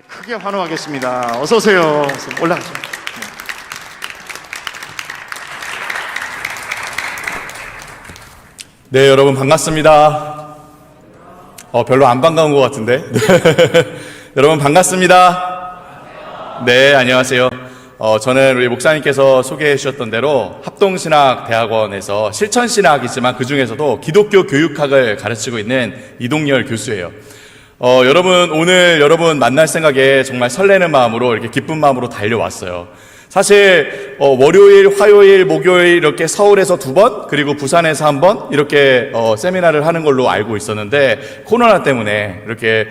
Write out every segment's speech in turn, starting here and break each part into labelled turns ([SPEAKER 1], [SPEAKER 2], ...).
[SPEAKER 1] 크게 환호하겠습니다. 어서 오세요. 올라가세요.
[SPEAKER 2] 네, 여러분 반갑습니다. 별로 안 반가운 것 같은데. 여러분 반갑습니다. 네, 안녕하세요. 저는 우리 목사님께서 소개해 주셨던 대로 합동신학대학원에서 실천신학이지만 그 중에서도 기독교 교육학을 가르치고 있는 이동열 교수예요. 여러분, 오늘 여러분 만날 생각에 정말 설레는 마음으로 이렇게 기쁜 마음으로 달려왔어요. 사실 월요일, 화요일, 목요일 이렇게 서울에서 2번 그리고 부산에서 1번 이렇게 세미나를 하는 걸로 알고 있었는데 코로나 때문에 이렇게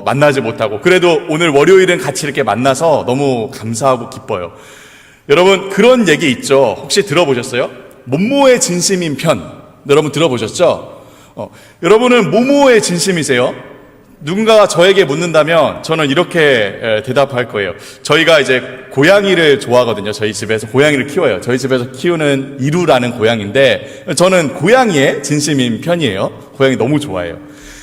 [SPEAKER 2] 만나지 못하고 그래도 오늘 월요일은 같이 이렇게 만나서 너무 감사하고 기뻐요. 여러분 그런 얘기 있죠? 혹시 들어보셨어요? 모모의 진심인 편 여러분 들어보셨죠? 여러분은 모모의 진심이세요? 누군가가 저에게 묻는다면 저는 이렇게 대답할 거예요. 저희가 이제 고양이를 좋아하거든요. 저희 집에서 고양이를 키워요. 저희 집에서 키우는 이루라는 고양이인데 저는 고양이의 진심인 편이에요. 고양이 너무 좋아해요.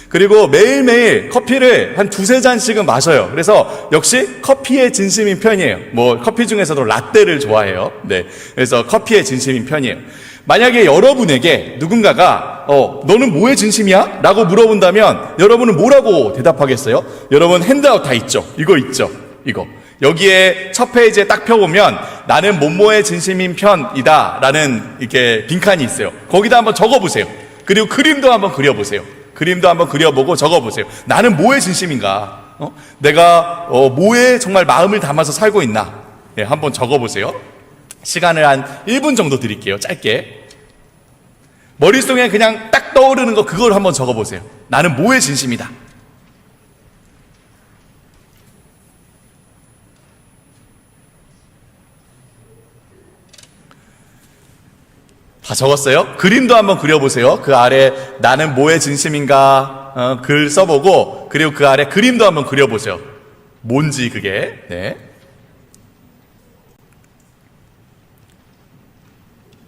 [SPEAKER 2] 그리고 매일매일 커피를 한 2-3잔씩은 마셔요. 그래서 역시 커피의 진심인 편이에요. 뭐 커피 중에서도 라떼를 좋아해요. 네, 그래서 커피의 진심인 편이에요. 만약에 여러분에게 누군가가 너는 뭐의 진심이야? 라고 물어본다면 여러분은 뭐라고 대답하겠어요? 여러분 핸드아웃 다 있죠? 이거 있죠? 이거 여기에 첫 페이지에 딱 펴보면 나는 뭐뭐의 진심인 편이다 라는 이렇게 빈칸이 있어요. 거기다 한번 적어보세요. 그리고 그림도 한번 그려보세요. 그림도 한번 그려보고 적어보세요. 나는 뭐의 진심인가? 내가 뭐에 정말 마음을 담아서 살고 있나? 네, 한번 적어보세요. 시간을 한 1분 정도 드릴게요. 짧게. 머릿속에 그냥 딱 떠오르는 거 그걸 한번 적어보세요. 나는 뭐의 진심이다. 다 적었어요? 그림도 한번 그려보세요. 그 아래 나는 뭐의 진심인가 글 써보고 그리고 그 아래 그림도 한번 그려보세요. 뭔지 그게. 네.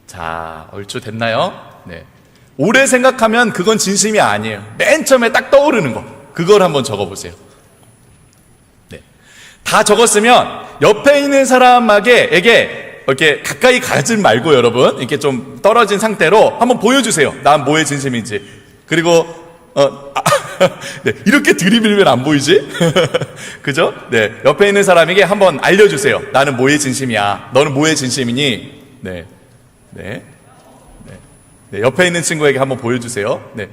[SPEAKER 2] 자, 얼추 됐나요? 네. 오래 생각하면 그건 진심이 아니에요. 맨 처음에 딱 떠오르는 거. 그걸 한번 적어보세요. 네. 다 적었으면 옆에 있는 사람에게 이렇게 가까이 가지 말고 여러분 이렇게 좀 떨어진 상태로 한번 보여주세요. 난 뭐의 진심인지. 그리고 네, 이렇게 들이밀면 안 보이지? 그죠? 네, 옆에 있는 사람에게 한번 알려주세요. 나는 뭐의 진심이야. 너는 뭐의 진심이니? 네. 네. 네. 네. 옆에 있는 친구에게 한번 보여주세요. 네.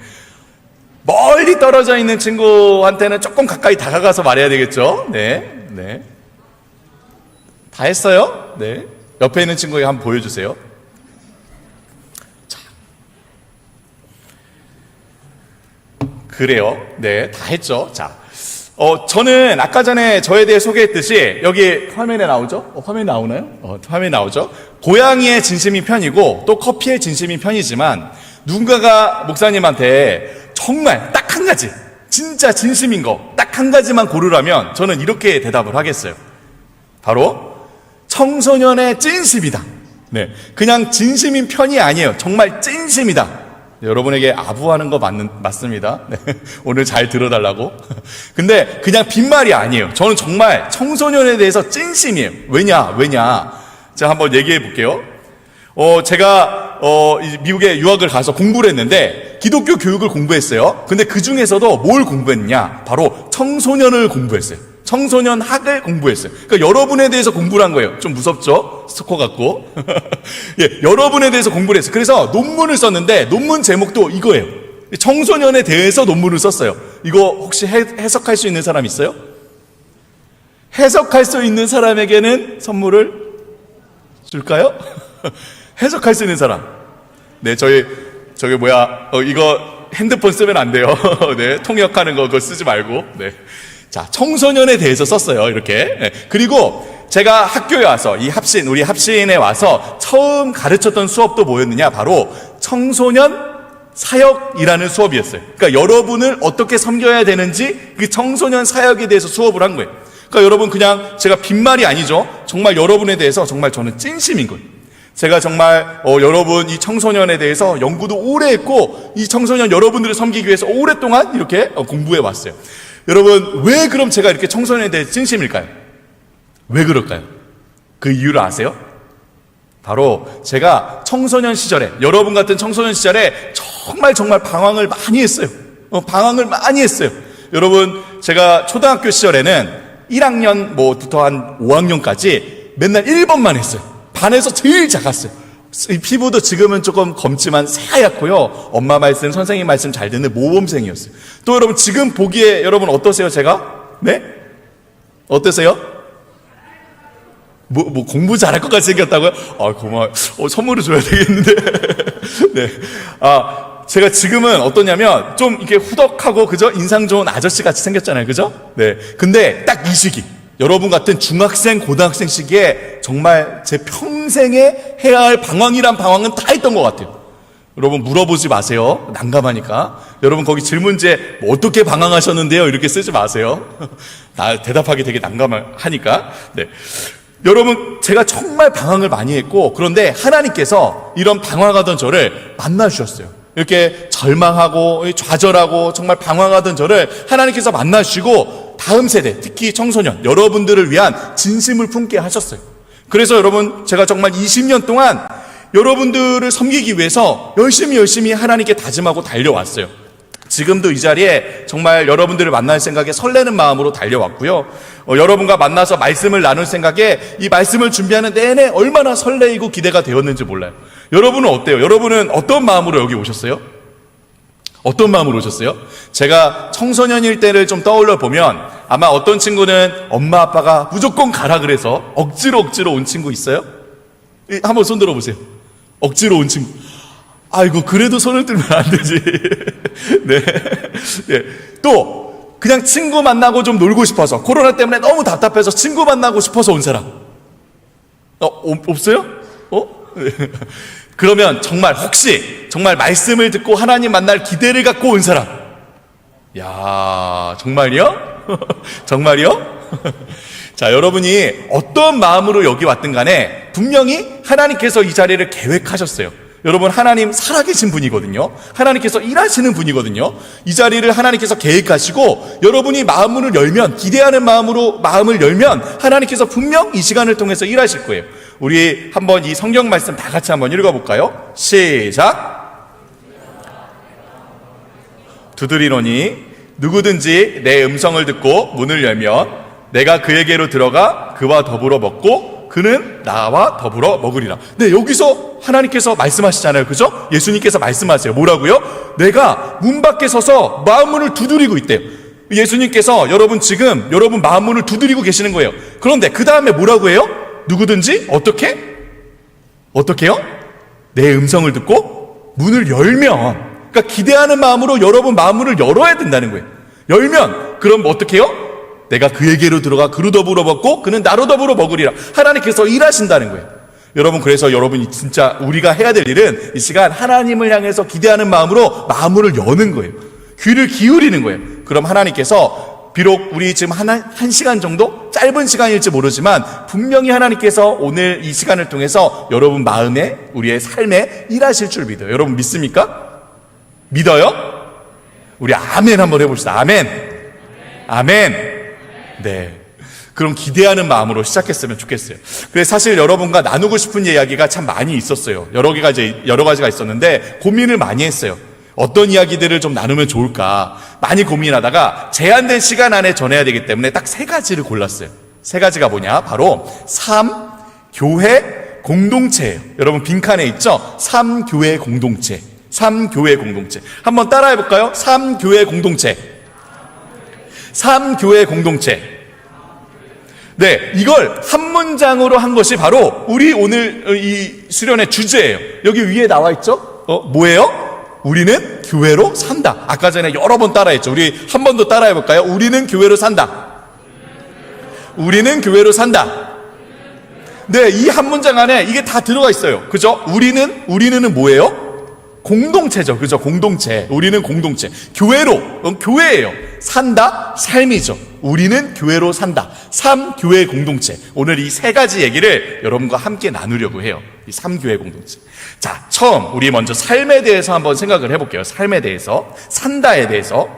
[SPEAKER 2] 멀리 떨어져 있는 친구한테는 조금 가까이 다가가서 말해야 되겠죠? 네. 네. 다 했어요? 네. 옆에 있는 친구에게 한번 보여주세요. 자. 그래요. 네. 다 했죠? 자. 저는 아까 전에 저에 대해 소개했듯이 여기 화면에 나오죠? 화면에 나오나요? 화면에 나오죠? 고양이의 진심인 편이고 또 커피의 진심인 편이지만 누군가가 목사님한테 정말 딱 한 가지 진짜 진심인 거 딱 한 가지만 고르라면 저는 이렇게 대답을 하겠어요. 바로 청소년의 찐심이다. 네, 그냥 진심인 편이 아니에요. 정말 찐심이다. 여러분에게 아부하는 거 맞습니다. 네, 오늘 잘 들어달라고. 근데 그냥 빈말이 아니에요. 저는 정말 청소년에 대해서 찐심이에요. 왜냐? 제가 한번 얘기해 볼게요. 제가 미국에 유학을 가서 공부를 했는데 기독교 교육을 공부했어요. 근데 그 중에서도 뭘 공부했냐? 바로 청소년을 공부했어요. 청소년 학을 공부했어요. 그러니까 여러분에 대해서 공부를 한 거예요. 좀 무섭죠? 스코 같고. 예, 여러분에 대해서 공부를 했어요. 그래서 논문을 썼는데 논문 제목도 이거예요. 청소년에 대해서 논문을 썼어요. 이거 혹시 해석할 수 있는 사람 있어요? 해석할 수 있는 사람에게는 선물을 줄까요? 해석할 수 있는 사람. 네, 이거 핸드폰 쓰면 안 돼요. 네, 통역하는 거 그거 쓰지 말고. 네. 자, 청소년에 대해서 썼어요. 이렇게. 네. 그리고 제가 학교에 와서 우리 합신에 와서 처음 가르쳤던 수업도 뭐였느냐? 바로 청소년 사역이라는 수업이었어요. 그러니까 여러분을 어떻게 섬겨야 되는지 그 청소년 사역에 대해서 수업을 한 거예요. 그러니까 여러분 그냥 제가 빈말이 아니죠. 정말 여러분에 대해서 정말 저는 찐심인 거예요. 제가 정말 여러분 이 청소년에 대해서 연구도 오래 했고 이 청소년 여러분들을 섬기기 위해서 오랫동안 이렇게 공부해 왔어요. 여러분, 왜 그럼 제가 이렇게 청소년에 대해 진심일까요? 왜 그럴까요? 그 이유를 아세요? 바로 제가 청소년 시절에, 여러분 같은 청소년 시절에 정말 방황을 많이 했어요. 방황을 많이 했어요. 여러분, 제가 초등학교 시절에는 1학년부터 한 5학년까지 맨날 1번만 했어요. 반에서 제일 작았어요. 이 피부도 지금은 조금 검지만 새하얗고요. 엄마 말씀, 선생님 말씀 잘 듣는 모범생이었어요. 또 여러분, 지금 보기에 여러분 어떠세요, 제가? 네? 어떠세요? 공부 잘할 것 같이 생겼다고요? 고마워요. 선물을 줘야 되겠는데. 네. 제가 지금은 어떠냐면, 좀 이렇게 후덕하고, 그죠? 인상 좋은 아저씨 같이 생겼잖아요. 그죠? 네. 근데 딱 이 시기. 여러분 같은 중학생, 고등학생 시기에 정말 제 평생에 해야 할 방황이란 방황은 다 했던 것 같아요. 여러분 물어보지 마세요. 난감하니까. 여러분 거기 질문지에 뭐 어떻게 방황하셨는데요? 이렇게 쓰지 마세요. 나 대답하기 되게 난감하니까. 네. 여러분, 제가 정말 방황을 많이 했고, 그런데 하나님께서 이런 방황하던 저를 만나주셨어요. 이렇게 절망하고 좌절하고 정말 방황하던 저를 하나님께서 만나주시고, 다음 세대, 특히 청소년, 여러분들을 위한 진심을 품게 하셨어요. 그래서 여러분, 제가 정말 20년 동안 여러분들을 섬기기 위해서 열심히 하나님께 다짐하고 달려왔어요. 지금도 이 자리에 정말 여러분들을 만날 생각에 설레는 마음으로 달려왔고요. 여러분과 만나서 말씀을 나눌 생각에 이 말씀을 준비하는 내내 얼마나 설레이고 기대가 되었는지 몰라요. 여러분은 어때요? 여러분은 어떤 마음으로 여기 오셨어요? 어떤 마음으로 오셨어요? 제가 청소년일 때를 좀 떠올려 보면 아마 어떤 친구는 엄마 아빠가 무조건 가라 그래서 억지로 온 친구 있어요? 한번 손 들어보세요. 억지로 온 친구. 아이고, 그래도 손을 들면 안 되지. 네. 네. 또, 그냥 친구 만나고 좀 놀고 싶어서, 코로나 때문에 너무 답답해서 친구 만나고 싶어서 온 사람. 없어요? 네. 그러면 혹시 정말 말씀을 듣고 하나님 만날 기대를 갖고 온 사람. 야, 정말요? 정말요? 자, 여러분이 어떤 마음으로 여기 왔든 간에 분명히 하나님께서 이 자리를 계획하셨어요. 여러분, 하나님 살아계신 분이거든요. 하나님께서 일하시는 분이거든요. 이 자리를 하나님께서 계획하시고 여러분이 마음을 열면, 기대하는 마음으로 마음을 열면 하나님께서 분명 이 시간을 통해서 일하실 거예요. 우리 한번 이 성경 말씀 다 같이 한번 읽어볼까요? 시작. 두드리노니 누구든지 내 음성을 듣고 문을 열면 내가 그에게로 들어가 그와 더불어 먹고 그는 나와 더불어 먹으리라. 네, 여기서 하나님께서 말씀하시잖아요. 그죠? 예수님께서 말씀하세요. 뭐라고요? 내가 문 밖에 서서 마음문을 두드리고 있대요. 예수님께서 지금 여러분 마음문을 두드리고 계시는 거예요. 그런데 그 다음에 뭐라고 해요? 누구든지 어떻게요? 내 음성을 듣고 문을 열면, 그러니까 기대하는 마음으로 여러분 마음문을 열어야 된다는 거예요. 열면 그럼 어떻게요? 내가 그에게로 들어가 그로 더불어 먹고 그는 나로 더불어 먹으리라. 하나님께서 일하신다는 거예요. 여러분, 그래서 여러분이 진짜 우리가 해야 될 일은 이 시간 하나님을 향해서 기대하는 마음으로 마음을 여는 거예요. 귀를 기울이는 거예요. 그럼 하나님께서 비록 우리 지금 한 시간 정도 짧은 시간일지 모르지만 분명히 하나님께서 오늘 이 시간을 통해서 여러분 마음에, 우리의 삶에 일하실 줄 믿어요. 여러분 믿습니까? 믿어요? 우리 아멘 한번 해봅시다. 아멘. 네. 그럼 기대하는 마음으로 시작했으면 좋겠어요. 그래서 사실 여러분과 나누고 싶은 이야기가 참 많이 있었어요. 여러 가지가 있었는데 고민을 많이 했어요. 어떤 이야기들을 좀 나누면 좋을까 많이 고민하다가 제한된 시간 안에 전해야 되기 때문에 딱 3가지를 골랐어요. 3가지가 뭐냐? 바로 삶, 교회, 공동체예요. 여러분 빈칸에 있죠? 삶, 교회, 공동체. 삶, 교회, 공동체. 한번 따라해 볼까요? 삶, 교회, 공동체. 삶, 교회, 공동체. 네, 이걸 한 문장으로 한 것이 바로 우리 오늘 이 수련의 주제예요. 여기 위에 나와 있죠? 뭐예요? 우리는 교회로 산다. 아까 전에 여러 번 따라했죠. 우리 한 번 더 따라해 볼까요? 우리는 교회로 산다. 우리는 교회로 산다. 네, 이 한 문장 안에 이게 다 들어가 있어요. 그죠? 우리는 뭐예요? 공동체죠. 그죠? 공동체. 우리는 공동체. 교회예요. 산다, 삶이죠. 우리는 교회로 산다. 삶, 교회, 공동체. 오늘 이 3가지 얘기를 여러분과 함께 나누려고 해요. 이 3교회 공동체. 자, 처음 우리 먼저 삶에 대해서 한번 생각을 해볼게요. 삶에 대해서, 산다에 대해서.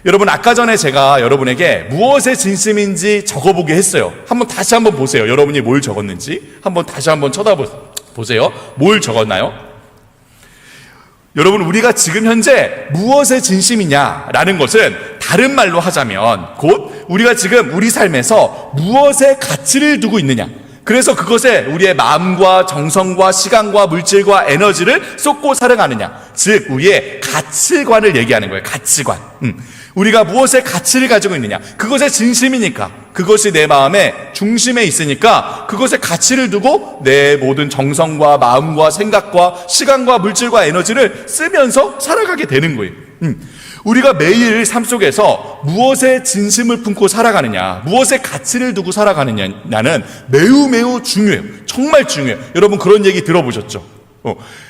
[SPEAKER 2] 여러분, 아까 전에 제가 여러분에게 무엇의 진심인지 적어보게 했어요. 다시 한번 보세요. 여러분이 뭘 적었는지 다시 한번 쳐다보세요. 뭘 적었나요? 여러분, 우리가 지금 현재 무엇의 진심이냐라는 것은 다른 말로 하자면 곧 우리가 지금 우리 삶에서 무엇에 가치를 두고 있느냐, 그래서 그것에 우리의 마음과 정성과 시간과 물질과 에너지를 쏟고 살아가느냐, 즉 우리의 가치관을 얘기하는 거예요. 가치관. 우리가 무엇에 가치를 가지고 있느냐, 그것의 진심이니까, 그것이 내 마음의 중심에 있으니까 그것에 가치를 두고 내 모든 정성과 마음과 생각과 시간과 물질과 에너지를 쓰면서 살아가게 되는 거예요. 우리가 매일 삶 속에서 무엇에 진심을 품고 살아가느냐, 무엇에 가치를 두고 살아가느냐는 매우 중요해요. 정말 중요해요. 여러분, 그런 얘기 들어보셨죠?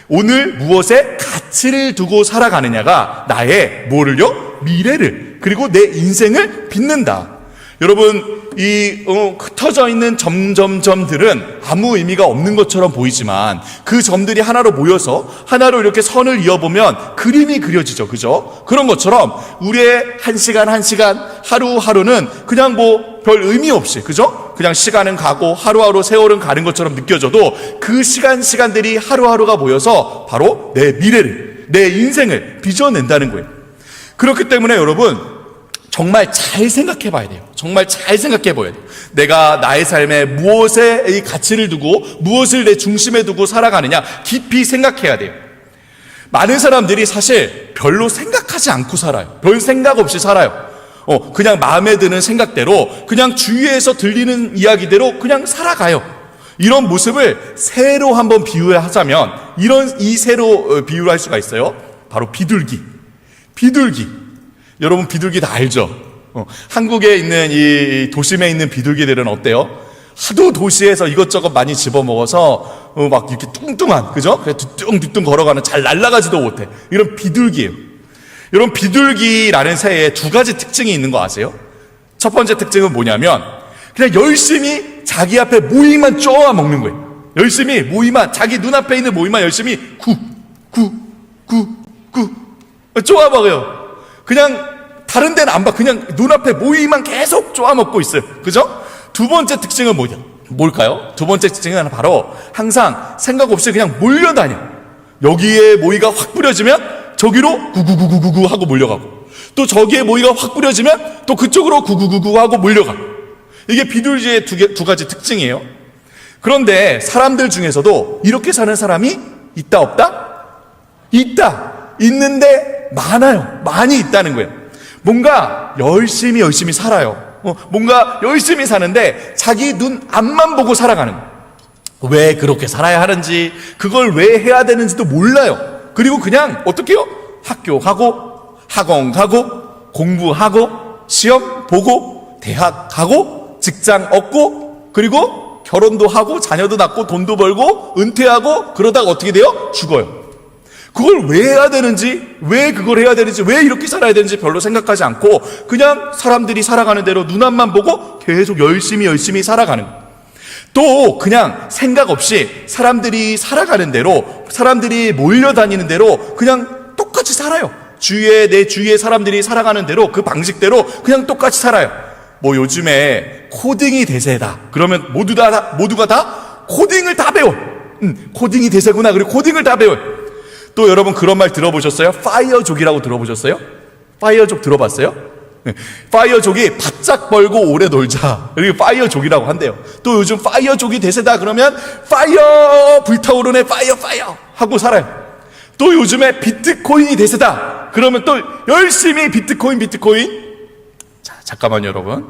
[SPEAKER 2] 오늘 무엇에 가치를 두고 살아가느냐가 나의 뭐를요? 미래를, 그리고 내 인생을 빚는다. 여러분, 이 흩어져 있는 점들은 아무 의미가 없는 것처럼 보이지만 그 점들이 하나로 모여서 하나로 이렇게 선을 이어보면 그림이 그려지죠. 그죠? 그런 것처럼 우리의 한 시간 하루하루는 그냥 뭐 별 의미 없이, 그죠? 그냥 시간은 가고 하루하루 세월은 가는 것처럼 느껴져도 그 시간들이 하루하루가 모여서 바로 내 미래를, 내 인생을 빚어낸다는 거예요. 그렇기 때문에 여러분, 정말 잘 생각해 봐야 돼요. 정말 잘 생각해 봐야 돼요. 내가 나의 삶에 무엇에 이 가치를 두고 무엇을 내 중심에 두고 살아가느냐 깊이 생각해야 돼요. 많은 사람들이 사실 별로 생각하지 않고 살아요. 별 생각 없이 살아요. 그냥 마음에 드는 생각대로, 그냥 주위에서 들리는 이야기대로 그냥 살아가요. 이런 모습을 새로 한번 비유하자면 이 새로 비유를 할 수가 있어요. 바로 비둘기. 여러분, 비둘기 다 알죠? 한국에 있는 이 도심에 있는 비둘기들은 어때요? 하도 도시에서 이것저것 많이 집어먹어서 막 이렇게 뚱뚱한, 그죠? 그냥 뒤뚱뒤뚱 걸어가는, 잘 날아가지도 못해. 이런 비둘기예요. 여러분, 비둘기라는 새에 두 가지 특징이 있는 거 아세요? 첫 번째 특징은 뭐냐면 그냥 열심히 자기 앞에 모이만 쪼아 먹는 거예요. 열심히 모이만, 자기 눈앞에 있는 모이만 열심히 쪼아 먹어요. 그냥 다른 데는 안 봐. 그냥 눈앞에 모이만 계속 쪼아 먹고 있어요. 그죠? 두 번째 특징은 뭘까요? 두 번째 특징은 바로 항상 생각 없이 그냥 몰려다녀. 여기에 모이가 확 뿌려지면 저기로 구구구구구구 하고 몰려가고, 또 저기에 모이가 확 뿌려지면 또 그쪽으로 구구구구 하고 몰려가. 이게 비둘기의 두 가지 특징이에요. 그런데 사람들 중에서도 이렇게 사는 사람이 있다 없다? 있다. 있는데 많아요. 많이 있다는 거예요. 뭔가 열심히 살아요. 뭔가 열심히 사는데 자기 눈 앞만 보고 살아가는 거예요. 왜 그렇게 살아야 하는지, 그걸 왜 해야 되는지도 몰라요. 그리고 그냥 어떻게 해요? 학교 가고, 학원 가고, 공부하고, 시험 보고, 대학 가고, 직장 얻고, 그리고 결혼도 하고, 자녀도 낳고, 돈도 벌고, 은퇴하고, 그러다가 어떻게 돼요? 죽어요. 그걸 왜 해야 되는지, 왜 그걸 해야 되는지, 왜 이렇게 살아야 되는지 별로 생각하지 않고 그냥 사람들이 살아가는 대로 눈앞만 보고 계속 열심히 살아가는 거예요. 또 그냥 생각 없이 사람들이 살아가는 대로, 사람들이 몰려다니는 대로 그냥 똑같이 살아요. 내 주위에 사람들이 살아가는 대로, 그 방식대로 그냥 똑같이 살아요. 뭐 요즘에 코딩이 대세다 그러면 모두가 다 코딩을 다 배워. 코딩이 대세구나. 그리고 코딩을 다 배워요. 또 여러분, 그런 말 들어보셨어요? 파이어족이라고 들어보셨어요? 파이어족 들어봤어요? 파이어족이 바짝 벌고 오래 놀자, 그리고 파이어족이라고 한대요. 또 요즘 파이어족이 대세다 그러면 파이어, 불타오르네, 파이어 하고 살아요. 또 요즘에 비트코인이 대세다 그러면 또 열심히 비트코인. 자, 잠깐만요 여러분.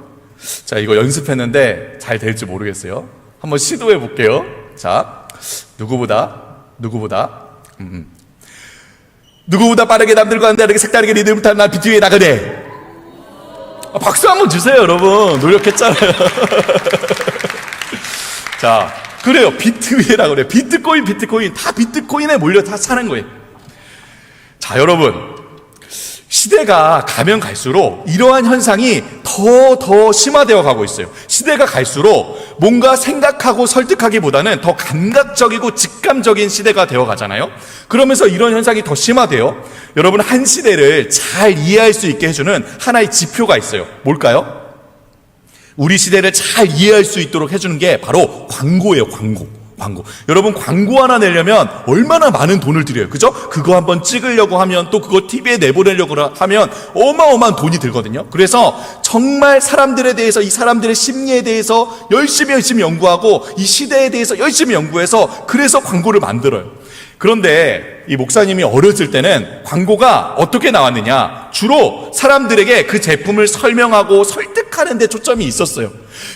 [SPEAKER 2] 자, 이거 연습했는데 잘 될지 모르겠어요. 한번 시도해 볼게요. 자, 누구보다 빠르게 남들과 다르게 색다르게 리듬을 타는 나 비트위에 나가네. 박수 한번 주세요. 여러분, 노력했잖아요. 자, 그래요. 비트위에라고 그래요. 비트코인 다 비트코인에 몰려 다 사는 거예요. 자, 여러분, 시대가 가면 갈수록 이러한 현상이 더 심화되어 가고 있어요. 시대가 갈수록 뭔가 생각하고 설득하기보다는 더 감각적이고 직감적인 시대가 되어 가잖아요. 그러면서 이런 현상이 더 심화돼요. 여러분, 한 시대를 잘 이해할 수 있게 해주는 하나의 지표가 있어요. 뭘까요? 우리 시대를 잘 이해할 수 있도록 해주는 게 바로 광고예요. 광고. 여러분, 광고 하나 내려면 얼마나 많은 돈을 들여요. 그죠? 그거 한번 찍으려고 하면, 또 그거 TV에 내보내려고 하면 어마어마한 돈이 들거든요. 그래서 정말 사람들에 대해서, 이 사람들의 심리에 대해서 열심히 연구하고, 이 시대에 대해서 열심히 연구해서, 그래서 광고를 만들어요. 그런데 이 목사님이 어렸을 때는 광고가 어떻게 나왔느냐, 주로 사람들에게 그 제품을 설명하고 설득하는 데 초점이 있었어요.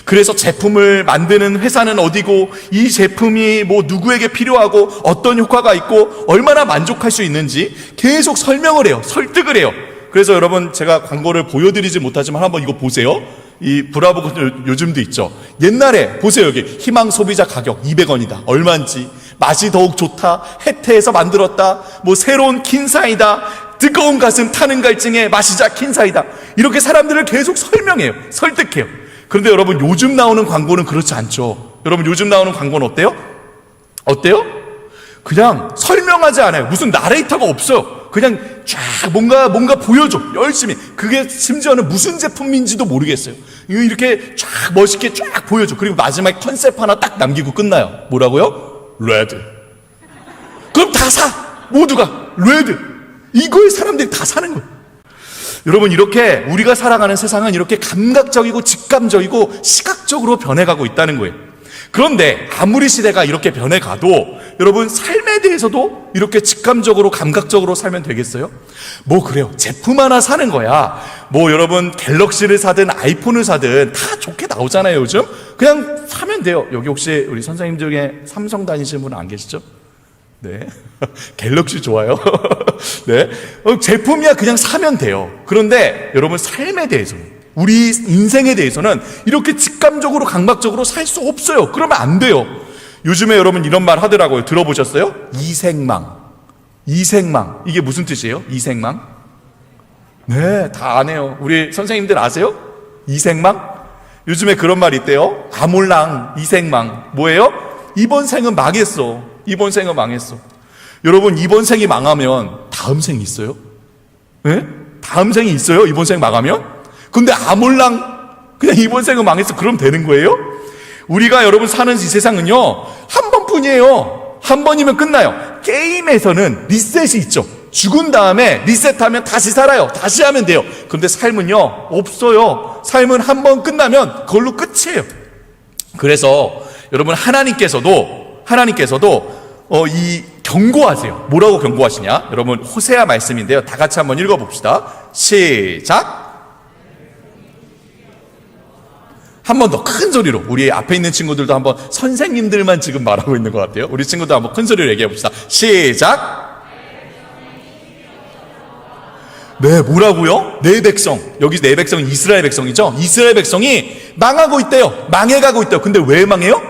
[SPEAKER 2] 그래서 제품을 만드는 회사는 어디고, 이 제품이 뭐 누구에게 필요하고 어떤 효과가 있고 얼마나 만족할 수 있는지 계속 설명을 해요. 설득을 해요. 그래서 여러분, 제가 광고를 보여드리지 못하지만 한번 이거 보세요. 이 브라보 요즘도 있죠. 옛날에 보세요. 여기 희망 소비자 가격 200원이다. 얼마인지, 맛이 더욱 좋다, 해태에서 만들었다, 뭐 새로운 킨사이다, 뜨거운 가슴 타는 갈증에 마시자 킨사이다. 이렇게 사람들을 계속 설명해요. 설득해요. 그런데 여러분, 요즘 나오는 광고는 그렇지 않죠. 여러분, 요즘 나오는 광고는 어때요? 그냥 설명하지 않아요. 무슨 나레이터가 없어요. 그냥 쫙 뭔가 보여줘. 열심히. 그게 심지어는 무슨 제품인지도 모르겠어요. 이렇게 쫙 멋있게 쫙 보여줘. 그리고 마지막에 컨셉 하나 딱 남기고 끝나요. 뭐라고요? 레드. 그럼 다 사. 모두가 레드. 이거에 사람들이 다 사는 거예요. 여러분, 이렇게 우리가 살아가는 세상은 이렇게 감각적이고 직감적이고 시각적으로 변해가고 있다는 거예요. 그런데 아무리 시대가 이렇게 변해가도 여러분, 삶에 대해서도 이렇게 직감적으로 감각적으로 살면 되겠어요? 뭐 그래요, 제품 하나 사는 거야. 뭐 여러분, 갤럭시를 사든 아이폰을 사든 다 좋게 나오잖아요. 요즘 그냥 사면 돼요. 여기 혹시 우리 선생님 중에 삼성 다니시는 분 안 계시죠? 네. 갤럭시 좋아요. 네. 제품이야 그냥 사면 돼요. 그런데 여러분, 삶에 대해서, 우리 인생에 대해서는 이렇게 직감적으로 감각적으로 살 수 없어요. 그러면 안 돼요. 요즘에 여러분 이런 말 하더라고요. 들어보셨어요? 이생망. 이게 무슨 뜻이에요? 이생망? 네, 다 아네요. 우리 선생님들 아세요? 이생망? 요즘에 그런 말이 있대요. 아몰랑 이생망. 뭐예요? 이번 생은 망했어. 여러분, 이번 생이 망하면 다음 생이 있어요? 네? 다음 생이 있어요? 이번 생 망하면? 근데 아몰랑 그냥 이번 생은 망했어. 그럼 되는 거예요? 우리가 여러분 사는 이 세상은요, 한 번뿐이에요. 한 번이면 끝나요. 게임에서는 리셋이 있죠. 죽은 다음에 리셋하면 다시 살아요. 다시 하면 돼요. 그런데 삶은요, 없어요. 삶은 한 번 끝나면 그걸로 끝이에요. 그래서 여러분, 하나님께서도 이 경고하세요. 뭐라고 경고하시냐? 여러분, 호세아 말씀인데요. 다 같이 한번 읽어봅시다. 시작. 한 번 더 큰 소리로, 우리 앞에 있는 친구들도 한번, 선생님들만 지금 말하고 있는 것 같아요. 우리 친구들 한번 큰 소리로 얘기해 봅시다. 시작. 네, 뭐라고요? 내 백성. 여기 내 백성은 이스라엘 백성이죠. 이스라엘 백성이 망하고 있대요. 망해가고 있대요. 근데 왜 망해요?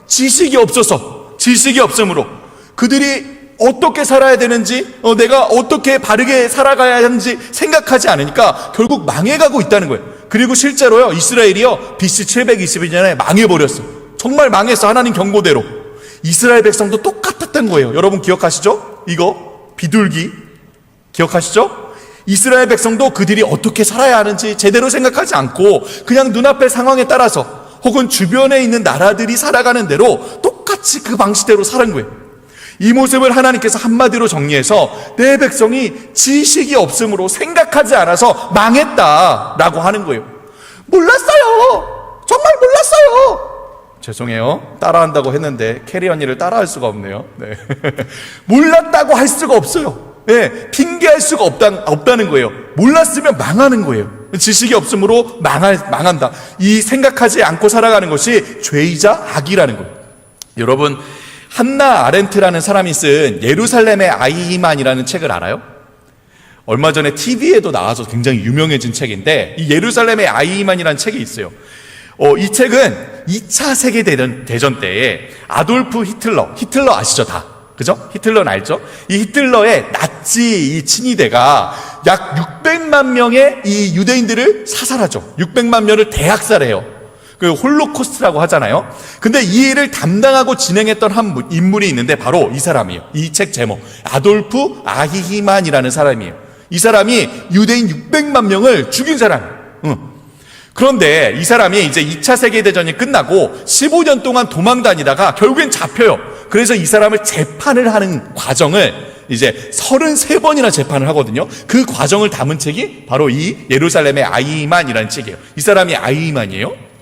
[SPEAKER 2] 지식이 없어서. 지식이 없으므로 그들이 어떻게 살아야 되는지, 내가 어떻게 바르게 살아가야 하는지 생각하지 않으니까 결국 망해가고 있다는 거예요. 그리고 실제로요, 이스라엘이요, BC 722년에 망해버렸어. 정말 망했어. 하나님 경고대로. 이스라엘 백성도 똑같았던 거예요. 여러분 기억하시죠? 이거 비둘기 기억하시죠? 이스라엘 백성도 그들이 어떻게 살아야 하는지 제대로 생각하지 않고 그냥 눈앞의 상황에 따라서, 혹은 주변에 있는 나라들이 살아가는 대로 똑같이 그 방식대로 사는 거예요. 이 모습을 하나님께서 한마디로 정리해서 내 백성이 지식이 없으므로, 생각하지 않아서 망했다라고 하는 거예요. 몰랐어요. 정말 몰랐어요. 죄송해요. 따라한다고 했는데 캐리 언니를 따라할 수가 없네요. 네. 몰랐다고 할 수가 없어요. 네. 핑계할 수가 없다는 거예요. 몰랐으면 망하는 거예요. 지식이 없으므로 망한다. 이 생각하지 않고 살아가는 것이 죄이자 악이라는 거예요. 여러분, 한나 아렌트라는 사람이 쓴 예루살렘의 아이만이라는 책을 알아요? 얼마 전에 TV에도 나와서 굉장히 유명해진 책인데, 이 예루살렘의 아이만이라는 책이 있어요. 이 책은 2차 세계대전 때에 아돌프 히틀러 아시죠? 다. 그죠? 히틀러는 알죠? 이 히틀러의 나치 이 친위대가 약 600만 명의 이 유대인들을 사살하죠. 600만 명을 대학살해요. 그 홀로코스트라고 하잖아요. 근데 이 일을 담당하고 진행했던 한 인물이 있는데 바로 이 사람이에요. 이 책 제목 아돌프 아히히만이라는 사람이에요. 이 사람이 유대인 600만 명을 죽인 사람이에요. 그런데 이 사람이 이제 2차 세계대전이 끝나고 15년 동안 도망 다니다가 결국엔 잡혀요. 그래서 이 사람을 재판을 하는 과정을 이제 33번이나 재판을 하거든요. 그 과정을 담은 책이 바로 이 예루살렘의 아히만이라는 책이에요. 이 사람이 아히만이에요.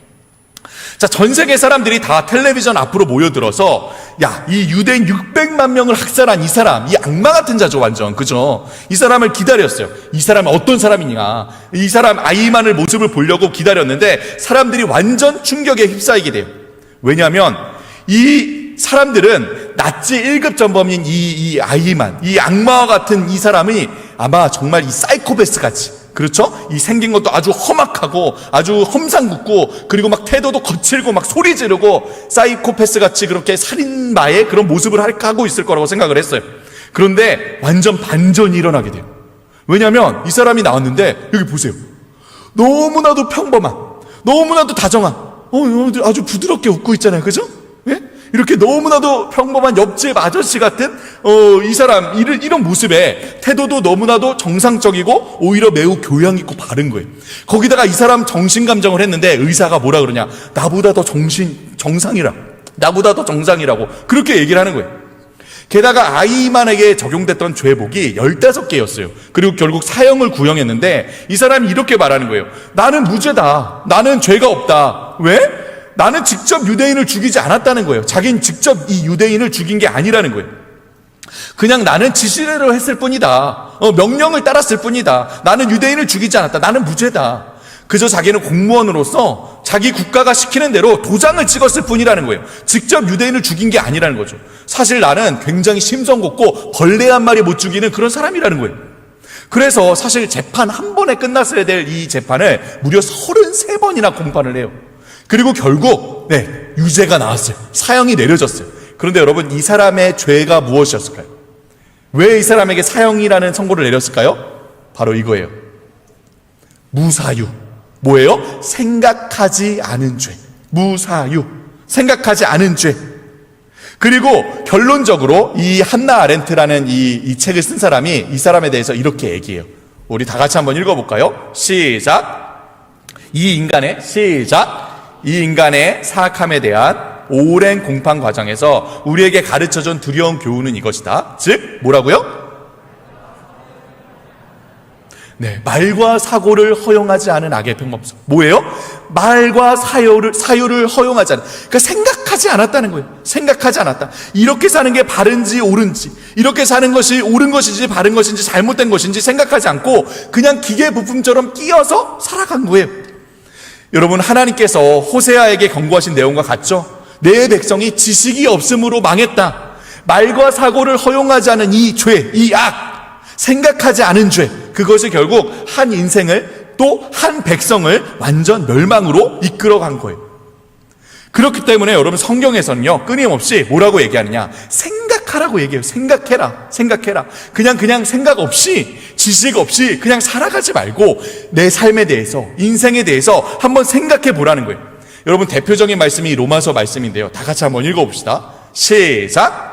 [SPEAKER 2] 자, 전 세계 사람들이 다 텔레비전 앞으로 모여들어서 야, 이 유대인 600만 명을 학살한 이 사람, 이 악마 같은 자죠, 완전. 그죠? 이 사람을 기다렸어요. 이 사람은 어떤 사람이냐. 이 사람 아히만을 모습을 보려고 기다렸는데 사람들이 완전 충격에 휩싸이게 돼요. 왜냐하면 이 사람들은 나치 1급 전범인 이 아히만, 이 악마와 같은 이 사람이 아마 정말 이 사이코패스 같이, 그렇죠? 이 생긴 것도 아주 험악하고 아주 험상궂고 그리고 막 태도도 거칠고 막 소리 지르고 사이코패스 같이 그렇게 살인마의 그런 모습을 하고 있을 거라고 생각을 했어요. 그런데 완전 반전이 일어나게 돼요. 왜냐하면 이 사람이 나왔는데 여기 보세요. 너무나도 평범한, 너무나도 다정한, 아주 부드럽게 웃고 있잖아요. 그죠? 예? 이렇게 너무나도 평범한 옆집 아저씨 같은 이 사람 이런 모습에 태도도 너무나도 정상적이고 오히려 매우 교양 있고 바른 거예요. 거기다가 이 사람 정신감정을 했는데 의사가 뭐라 그러냐, 나보다 더 나보다 더 정상이라고 그렇게 얘기를 하는 거예요. 게다가 아히만에게 적용됐던 죄복이 15개였어요. 그리고 결국 사형을 구형했는데 이 사람이 이렇게 말하는 거예요. 나는 무죄다. 나는 죄가 없다. 왜? 나는 직접 유대인을 죽이지 않았다는 거예요. 자기는 직접 이 유대인을 죽인 게 아니라는 거예요. 그냥 나는 지시대로 했을 뿐이다. 명령을 따랐을 뿐이다. 나는 유대인을 죽이지 않았다. 나는 무죄다. 그저 자기는 공무원으로서 자기 국가가 시키는 대로 도장을 찍었을 뿐이라는 거예요. 직접 유대인을 죽인 게 아니라는 거죠. 사실 나는 굉장히 심성궂고 벌레 한 마리 못 죽이는 그런 사람이라는 거예요. 그래서 사실 재판 한 번에 끝났어야 될 이 재판을 무려 33번이나 공판을 해요. 그리고 결국 유죄가 나왔어요. 사형이 내려졌어요. 그런데 여러분, 이 사람의 죄가 무엇이었을까요? 왜 이 사람에게 사형이라는 선고를 내렸을까요? 바로 이거예요. 무사유. 뭐예요? 생각하지 않은 죄. 무사유. 생각하지 않은 죄. 그리고 결론적으로 이 한나 아렌트라는 이 책을 쓴 사람이 이 사람에 대해서 이렇게 얘기해요. 우리 다 같이 한번 읽어볼까요? 시작. 이 인간의 사악함에 대한 오랜 공판 과정에서 우리에게 가르쳐준 두려운 교훈은 이것이다. 즉 뭐라고요? 말과 사고를 허용하지 않은 악의 평범성. 뭐예요? 말과 사유를 허용하지 않은, 그러니까 생각하지 않았다는 거예요. 생각하지 않았다. 이렇게 사는 게 바른지 옳은지, 이렇게 사는 것이 옳은 것인지 바른 것인지 잘못된 것인지 생각하지 않고 그냥 기계 부품처럼 끼어서 살아간 거예요. 여러분, 하나님께서 호세아에게 경고하신 내용과 같죠? 내 백성이 지식이 없음으로 망했다. 말과 사고를 허용하지 않은 이 죄, 이 악, 생각하지 않은 죄, 그것이 결국 한 인생을, 또 한 백성을 완전 멸망으로 이끌어간 거예요. 그렇기 때문에 여러분, 성경에서는요 끊임없이 뭐라고 얘기하느냐, 생각하라고 얘기해요. 생각해라. 그냥 생각 없이, 지식 없이 그냥 살아가지 말고 내 삶에 대해서, 인생에 대해서 한번 생각해 보라는 거예요. 여러분, 대표적인 말씀이 로마서 말씀인데요, 다 같이 한번 읽어봅시다. 시작.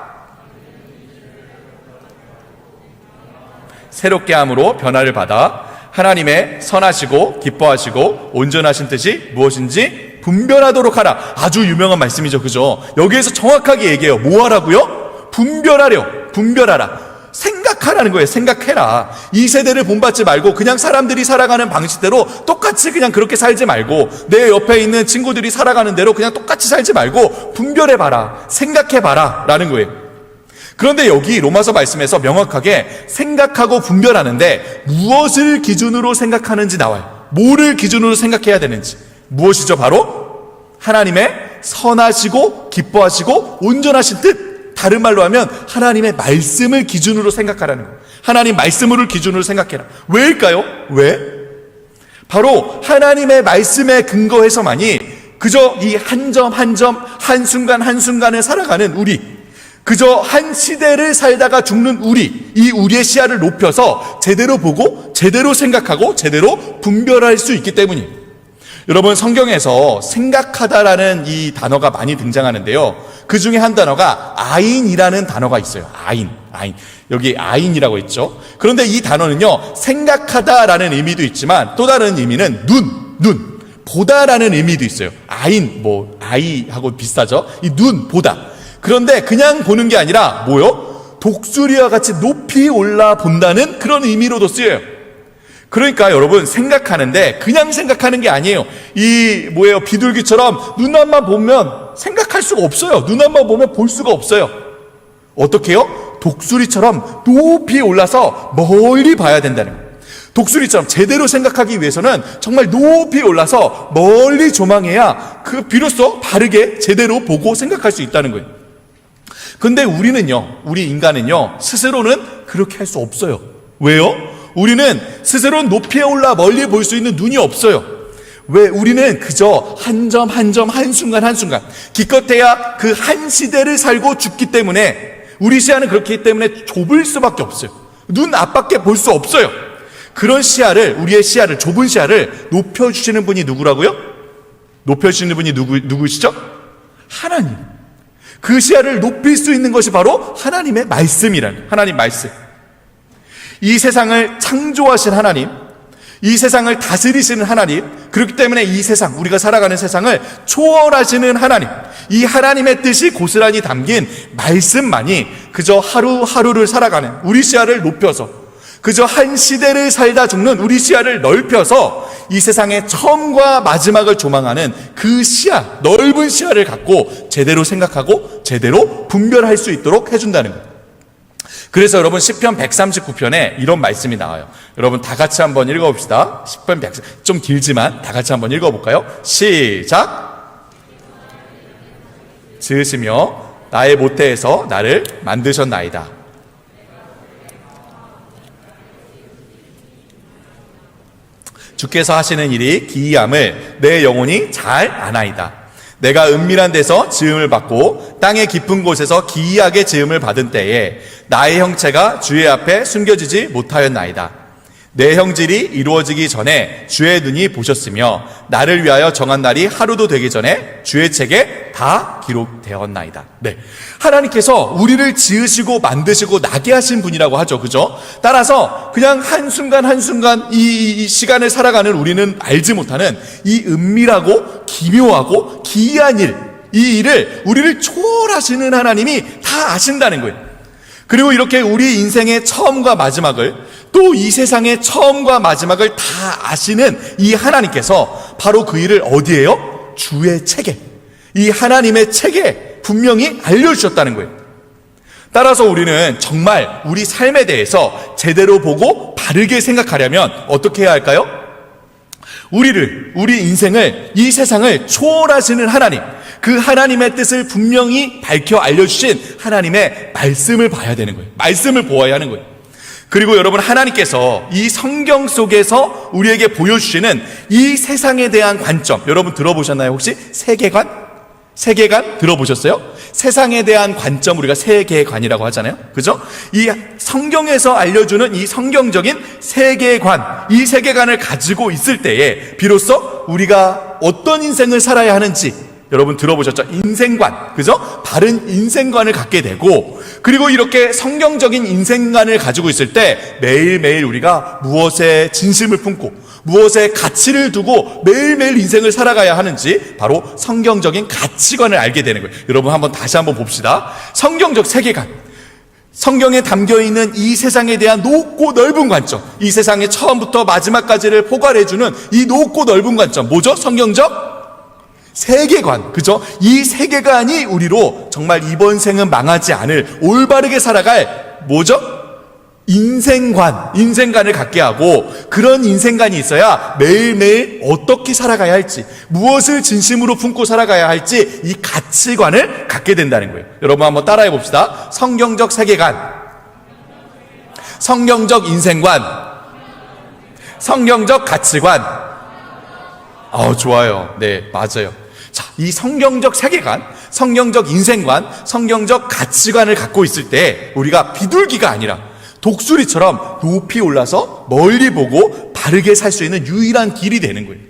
[SPEAKER 2] 새롭게 함으로 변화를 받아 하나님의 선하시고 기뻐하시고 온전하신 뜻이 무엇인지 분별하도록 하라. 아주 유명한 말씀이죠, 그죠? 여기에서 정확하게 얘기해요. 뭐 하라고요? 분별하라. 생각하라는 거예요. 생각해라. 이 세대를 본받지 말고 그냥 사람들이 살아가는 방식대로 똑같이 그냥 그렇게 살지 말고, 내 옆에 있는 친구들이 살아가는 대로 그냥 똑같이 살지 말고 분별해봐라, 생각해봐라 라는 거예요. 그런데 여기 로마서 말씀에서 명확하게 생각하고 분별하는데 무엇을 기준으로 생각하는지 나와요. 뭐를 기준으로 생각해야 되는지. 무엇이죠? 바로 하나님의 선하시고 기뻐하시고 온전하신 뜻. 다른 말로 하면 하나님의 말씀을 기준으로 생각하라는 거예요. 하나님 말씀을 기준으로 생각해라. 왜일까요? 왜? 바로 하나님의 말씀에 근거해서만이 그저 이 한 점 한 점, 한순간 한순간을 살아가는 우리, 그저 한 시대를 살다가 죽는 우리, 이 우리의 시야를 높여서 제대로 보고 제대로 생각하고 제대로 분별할 수 있기 때문이에요. 여러분, 성경에서 생각하다라는 이 단어가 많이 등장하는데요. 그 중에 한 단어가 아인이라는 단어가 있어요. 아인. 여기 아인이라고 했죠. 그런데 이 단어는요, 생각하다라는 의미도 있지만 또 다른 의미는 눈, 보다라는 의미도 있어요. 아인, 아이하고 비슷하죠. 이 눈, 보다. 그런데 그냥 보는 게 아니라 뭐요? 독수리와 같이 높이 올라 본다는 그런 의미로도 쓰여요. 그러니까 여러분, 생각하는데 그냥 생각하는 게 아니에요. 비둘기처럼 눈 앞만 보면 생각할 수가 없어요. 눈 앞만 보면 볼 수가 없어요. 어떻게 해요? 독수리처럼 높이 올라서 멀리 봐야 된다는 거예요. 독수리처럼 제대로 생각하기 위해서는 정말 높이 올라서 멀리 조망해야 비로소 바르게 제대로 보고 생각할 수 있다는 거예요. 근데 우리 인간은요, 스스로는 그렇게 할 수 없어요. 왜요? 우리는 스스로는 높이 올라 멀리 볼 수 있는 눈이 없어요. 왜? 우리는 그저 한 점 한 점, 한순간 한순간, 기껏해야 그 한 시대를 살고 죽기 때문에 우리 시야는 그렇기 때문에 좁을 수밖에 없어요. 눈 앞밖에 볼 수 없어요. 그런 우리의 시야를, 좁은 시야를 높여주시는 분이 누구라고요? 높여주시는 분이 누구시죠? 하나님. 그 시야를 높일 수 있는 것이 바로 하나님의 하나님 말씀. 이 세상을 창조하신 하나님, 이 세상을 다스리시는 하나님, 그렇기 때문에 이 세상, 우리가 살아가는 세상을 초월하시는 하나님, 이 하나님의 뜻이 고스란히 담긴 말씀만이 그저 하루하루를 살아가는 우리 시야를 높여서, 그저 한 시대를 살다 죽는 우리 시야를 넓혀서 이 세상의 처음과 마지막을 조망하는 그 시야, 넓은 시야를 갖고 제대로 생각하고 제대로 분별할 수 있도록 해준다는 거예요. 그래서 여러분, 시편 139편에 이런 말씀이 나와요. 여러분, 다 같이 한번 읽어봅시다. 시편 100, 좀 길지만 다 같이 한번 읽어볼까요? 시작! 지으시며 나의 모태에서 나를 만드셨나이다. 주께서 하시는 일이 기이함을 내 영혼이 잘 아나이다. 내가 은밀한 데서 지음을 받고 땅의 깊은 곳에서 기이하게 지음을 받은 때에 나의 형체가 주의 앞에 숨겨지지 못하였나이다. 내 형질이 이루어지기 전에 주의 눈이 보셨으며 나를 위하여 정한 날이 하루도 되기 전에 주의 책에 다 기록되었나이다. 네, 하나님께서 우리를 지으시고 만드시고 나게 하신 분이라고 하죠. 그죠? 따라서 그냥 한순간 한순간 이 시간을 살아가는 우리는 알지 못하는 이 은밀하고 기묘하고 기이한 이 일을 우리를 초월하시는 하나님이 다 아신다는 거예요. 그리고 이렇게 우리 인생의 처음과 마지막을, 또 이 세상의 처음과 마지막을 다 아시는 이 하나님께서 바로 그 일을 어디에요? 주의 책에, 이 하나님의 책에 분명히 알려주셨다는 거예요. 따라서 우리는 정말 우리 삶에 대해서 제대로 보고 바르게 생각하려면 어떻게 해야 할까요? 우리 인생을, 이 세상을 초월하시는 하나님, 그 하나님의 뜻을 분명히 밝혀 알려주신 하나님의 말씀을 봐야 되는 거예요. 말씀을 보아야 하는 거예요. 그리고 여러분, 하나님께서 이 성경 속에서 우리에게 보여주시는 이 세상에 대한 관점, 여러분 들어보셨나요? 혹시 세계관? 세계관 들어보셨어요? 세상에 대한 관점, 우리가 세계관이라고 하잖아요. 그죠? 이 성경에서 알려주는 이 성경적인 세계관, 이 세계관을 가지고 있을 때에 비로소 우리가 어떤 인생을 살아야 하는지, 여러분 들어보셨죠? 인생관, 그죠? 바른 인생관을 갖게 되고, 그리고 이렇게 성경적인 인생관을 가지고 있을 때 매일매일 우리가 무엇에 진심을 품고 무엇에 가치를 두고 매일매일 인생을 살아가야 하는지 바로 성경적인 가치관을 알게 되는 거예요. 여러분, 다시 한번 봅시다. 성경적 세계관, 성경에 담겨있는 이 세상에 대한 높고 넓은 관점, 이 세상의 처음부터 마지막까지를 포괄해주는 이 높고 넓은 관점, 뭐죠? 성경적 세계관, 그죠? 이 세계관이 우리로 정말 이번 생은 망하지 않을 올바르게 살아갈 뭐죠? 인생관을 갖게 하고, 그런 인생관이 있어야 매일매일 어떻게 살아가야 할지, 무엇을 진심으로 품고 살아가야 할지 이 가치관을 갖게 된다는 거예요. 여러분 한번 따라해 봅시다. 성경적 세계관, 성경적 인생관, 성경적 가치관. 좋아요. 네, 맞아요. 자, 이 성경적 세계관, 성경적 인생관, 성경적 가치관을 갖고 있을 때 우리가 비둘기가 아니라 독수리처럼 높이 올라서 멀리 보고 바르게 살 수 있는 유일한 길이 되는 거예요.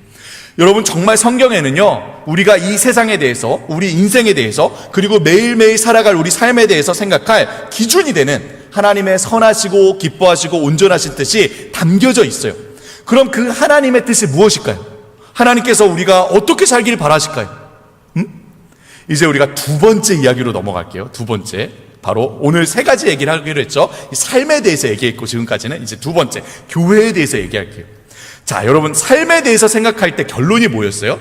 [SPEAKER 2] 여러분, 정말 성경에는요, 우리가 이 세상에 대해서, 우리 인생에 대해서, 그리고 매일매일 살아갈 우리 삶에 대해서 생각할 기준이 되는 하나님의 선하시고 기뻐하시고 온전하신 뜻이 담겨져 있어요. 그럼 그 하나님의 뜻이 무엇일까요? 하나님께서 우리가 어떻게 살기를 바라실까요? 이제 우리가 두 번째 이야기로 넘어갈게요. 두 번째. 바로 오늘 세 가지 얘기를 하기로 했죠. 삶에 대해서 얘기했고, 지금까지는 이제 두 번째, 교회에 대해서 얘기할게요. 자, 여러분, 삶에 대해서 생각할 때 결론이 뭐였어요?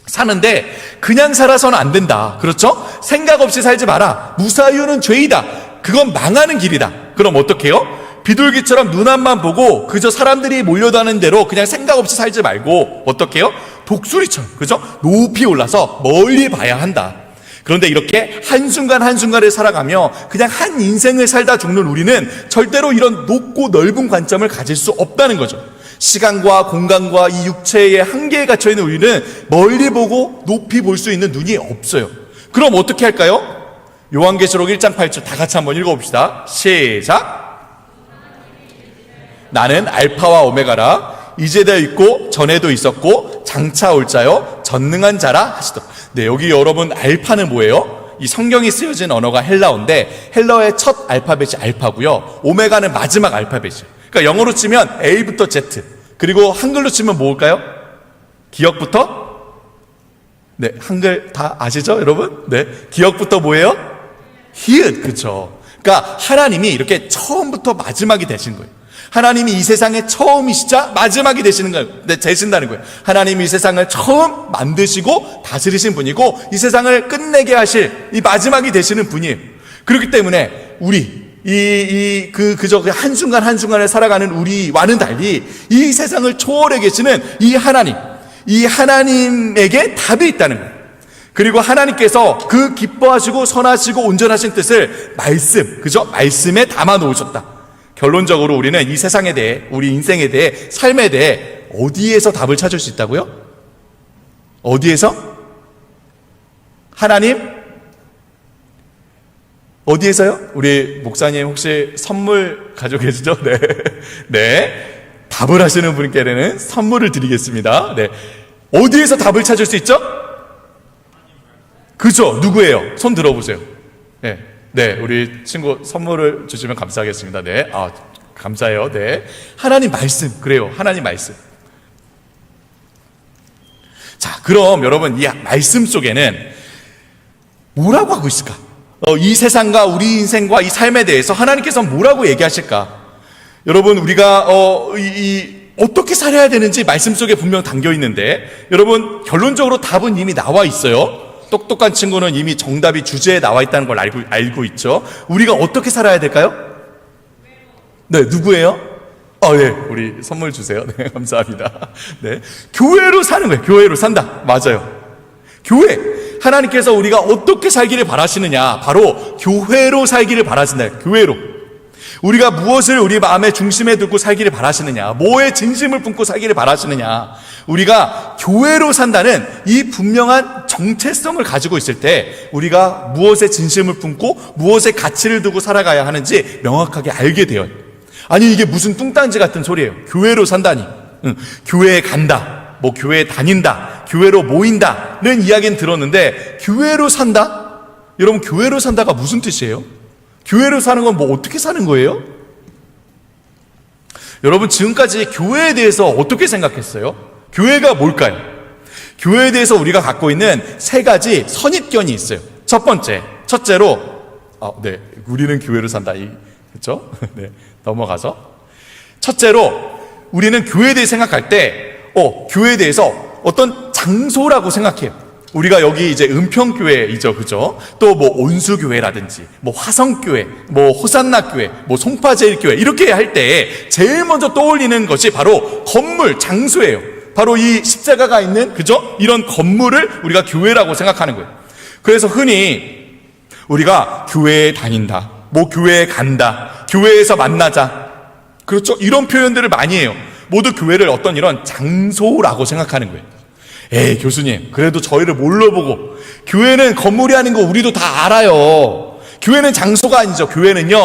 [SPEAKER 2] 사는데 그냥 살아서는 안 된다. 그렇죠? 생각 없이 살지 마라. 무사유는 죄이다. 그건 망하는 길이다. 그럼 어떻게 해요? 비둘기처럼 눈 앞만 보고 그저 사람들이 몰려다는 대로 그냥 생각 없이 살지 말고 어떻게 해요? 독수리처럼, 그죠? 높이 올라서 멀리 봐야 한다. 그런데 이렇게 한순간 한순간을 살아가며 그냥 한 인생을 살다 죽는 우리는 절대로 이런 높고 넓은 관점을 가질 수 없다는 거죠. 시간과 공간과 이 육체의 한계에 갇혀있는 우리는 멀리 보고 높이 볼 수 있는 눈이 없어요. 그럼 어떻게 할까요? 요한계시록 1장 8절 다 같이 한번 읽어봅시다. 시작. 나는 알파와 오메가라. 이제도 있고 전에도 있었고 장차 올 자요 전능한 자라 하시더라. 네, 여기 여러분, 알파는 뭐예요? 이 성경이 쓰여진 언어가 헬라어인데 헬라어의 첫 알파벳이 알파고요, 오메가는 마지막 알파벳이에요. 그러니까 영어로 치면 A부터 Z, 그리고 한글로 치면 뭘까요? 기억부터? 네, 한글 다 아시죠, 여러분? 네, 기억부터 뭐예요? 히읗, 그렇죠. 그러니까 하나님이 이렇게 처음부터 마지막이 되신 거예요. 하나님이 이 세상의 처음이시자 마지막이 되시는 거예요. 네, 되신다는 거예요. 하나님이 이 세상을 처음 만드시고 다스리신 분이고 이 세상을 끝내게 하실 이 마지막이 되시는 분이에요. 그렇기 때문에 우리 그저 그 한순간 한순간을 살아가는 우리와는 달리 이 세상을 초월해 계시는 이 하나님에게 답이 있다는 거예요. 그리고 하나님께서 그 기뻐하시고 선하시고 온전하신 뜻을 그죠? 말씀에 담아 놓으셨다. 결론적으로 우리는 이 세상에 대해, 우리 인생에 대해, 삶에 대해 어디에서 답을 찾을 수 있다고요? 어디에서? 하나님? 어디에서요? 우리 목사님 혹시 선물 가지고 계시죠? 네. 네. 답을 하시는 분께는 선물을 드리겠습니다. 네. 어디에서 답을 찾을 수 있죠? 그죠? 누구예요? 손 들어보세요. 네. 네. 우리 친구 선물을 주시면 감사하겠습니다. 네. 감사해요. 네. 하나님 말씀. 그래요. 하나님 말씀. 자, 그럼 여러분, 이 말씀 속에는 뭐라고 하고 있을까? 이 세상과 우리 인생과 이 삶에 대해서 하나님께서 뭐라고 얘기하실까? 여러분, 우리가 어떻게 살아야 되는지 말씀 속에 분명 담겨 있는데, 여러분, 결론적으로 답은 이미 나와 있어요. 똑똑한 친구는 이미 정답이 주제에 나와 있다는 걸 알고 있죠. 우리가 어떻게 살아야 될까요? 네, 누구예요? 네, 우리 선물 주세요. 네, 감사합니다. 네, 교회로 사는 거예요. 교회로 산다. 맞아요. 교회. 하나님께서 우리가 어떻게 살기를 바라시느냐? 바로 교회로 살기를 바라신다. 교회로. 우리가 무엇을 우리 마음의 중심에 두고 살기를 바라시느냐? 뭐에 진심을 품고 살기를 바라시느냐? 우리가 교회로 산다는 이 분명한 정체성을 가지고 있을 때 우리가 무엇에 진심을 품고 무엇에 가치를 두고 살아가야 하는지 명확하게 알게 돼요. 아니, 이게 무슨 뚱딴지 같은 소리예요. 교회로 산다니. 교회에 간다. 뭐 교회에 다닌다. 교회로 모인다는 이야기는 들었는데 교회로 산다? 여러분, 교회로 산다가 무슨 뜻이에요? 교회로 사는 건 뭐 어떻게 사는 거예요? 여러분, 지금까지 교회에 대해서 어떻게 생각했어요? 교회가 뭘까요? 교회에 대해서 우리가 갖고 있는 세 가지 선입견이 있어요. 첫째로, 네, 우리는 교회로 산다. 그렇죠? 네, 넘어가서. 첫째로, 우리는 교회에 대해 생각할 때, 교회에 대해서 어떤 장소라고 생각해요. 우리가 여기 이제 은평교회이죠, 그죠? 또 뭐 온수교회라든지, 뭐 화성교회, 뭐 호산나교회, 뭐 송파제일교회, 이렇게 할 때 제일 먼저 떠올리는 것이 바로 건물, 장소예요. 바로 이 십자가가 있는, 그죠? 이런 건물을 우리가 교회라고 생각하는 거예요. 그래서 흔히 우리가 교회에 다닌다, 뭐 교회에 간다, 교회에서 만나자, 그렇죠? 이런 표현들을 많이 해요. 모두 교회를 어떤 이런 장소라고 생각하는 거예요. 에이, 교수님, 그래도 저희를 뭘로 보고, 교회는 건물이 아닌 거 우리도 다 알아요. 교회는 장소가 아니죠. 교회는요,